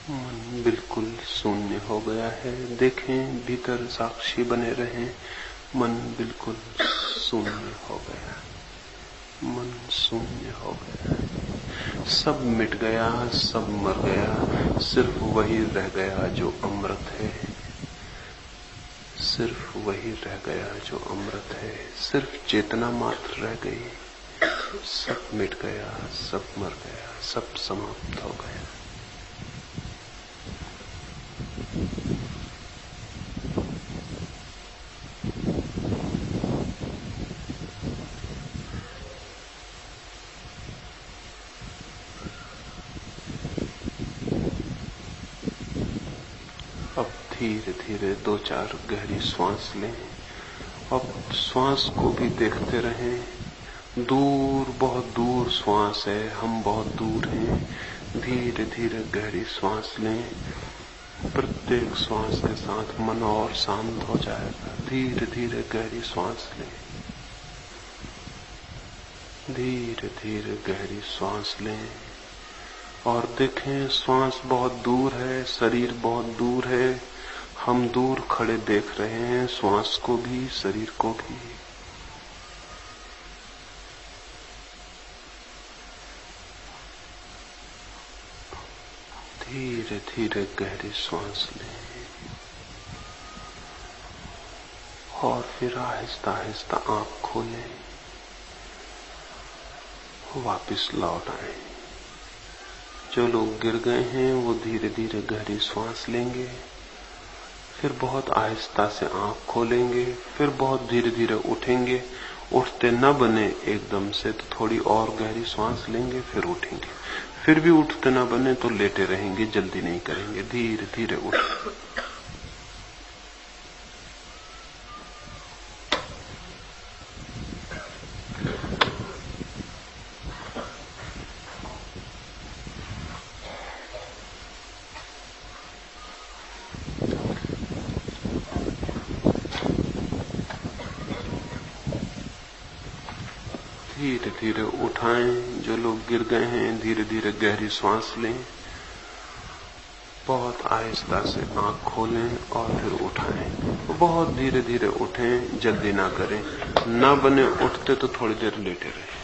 मन बिल्कुल शून्य हो गया है। देखें, भीतर साक्षी बने रहें। मन बिल्कुल शून्य हो गया, मन शून्य हो गया, सब मिट गया, सब मर गया, सिर्फ वही रह गया जो अमृत है, सिर्फ वही रह गया जो अमृत है। सिर्फ चेतना मात्र रह गई, सब मिट गया, सब मर गया, सब समाप्त हो गया। अब धीरे धीरे 2-4 गहरी श्वास लें। अब श्वास को भी देखते रहें। दूर, बहुत दूर श्वास है, हम बहुत दूर हैं। धीरे धीरे गहरी श्वास लें प्रत्येक श्वास के साथ मन और शांत हो जाएगा। धीरे धीरे गहरी श्वास लें, धीरे धीरे गहरी श्वास लें और देखें श्वास बहुत दूर है, शरीर बहुत दूर है। हम दूर खड़े देख रहे हैं श्वास को भी, शरीर को भी। धीरे धीरे गहरी श्वास लें और फिर आहिस्ता आहिस्ता आंख खोलें, वापस लौट आए। जो लोग गिर गए हैं वो धीरे धीरे गहरी श्वास लेंगे, फिर बहुत आहिस्ता से आंख खोलेंगे, फिर बहुत धीरे धीरे उठेंगे। उठते न बने एकदम से तो थोड़ी और गहरी श्वास लेंगे, फिर उठेंगे। फिर भी उठते न बने तो लेटे रहेंगे, जल्दी नहीं करेंगे, धीरे धीरे उठेंगे। धीरे धीरे उठाएं। जो लोग गिर गए हैं धीरे धीरे गहरी सांस लें, बहुत आहिस्ता से आंख खोलें और फिर उठाएं। बहुत धीरे धीरे उठें, जल्दी ना करें। ना बने उठते तो थोड़ी देर लेटे रहें।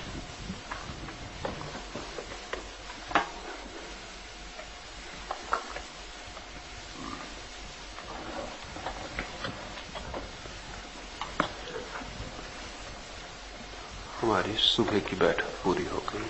हमारी सुबह की बैठक पूरी हो गई।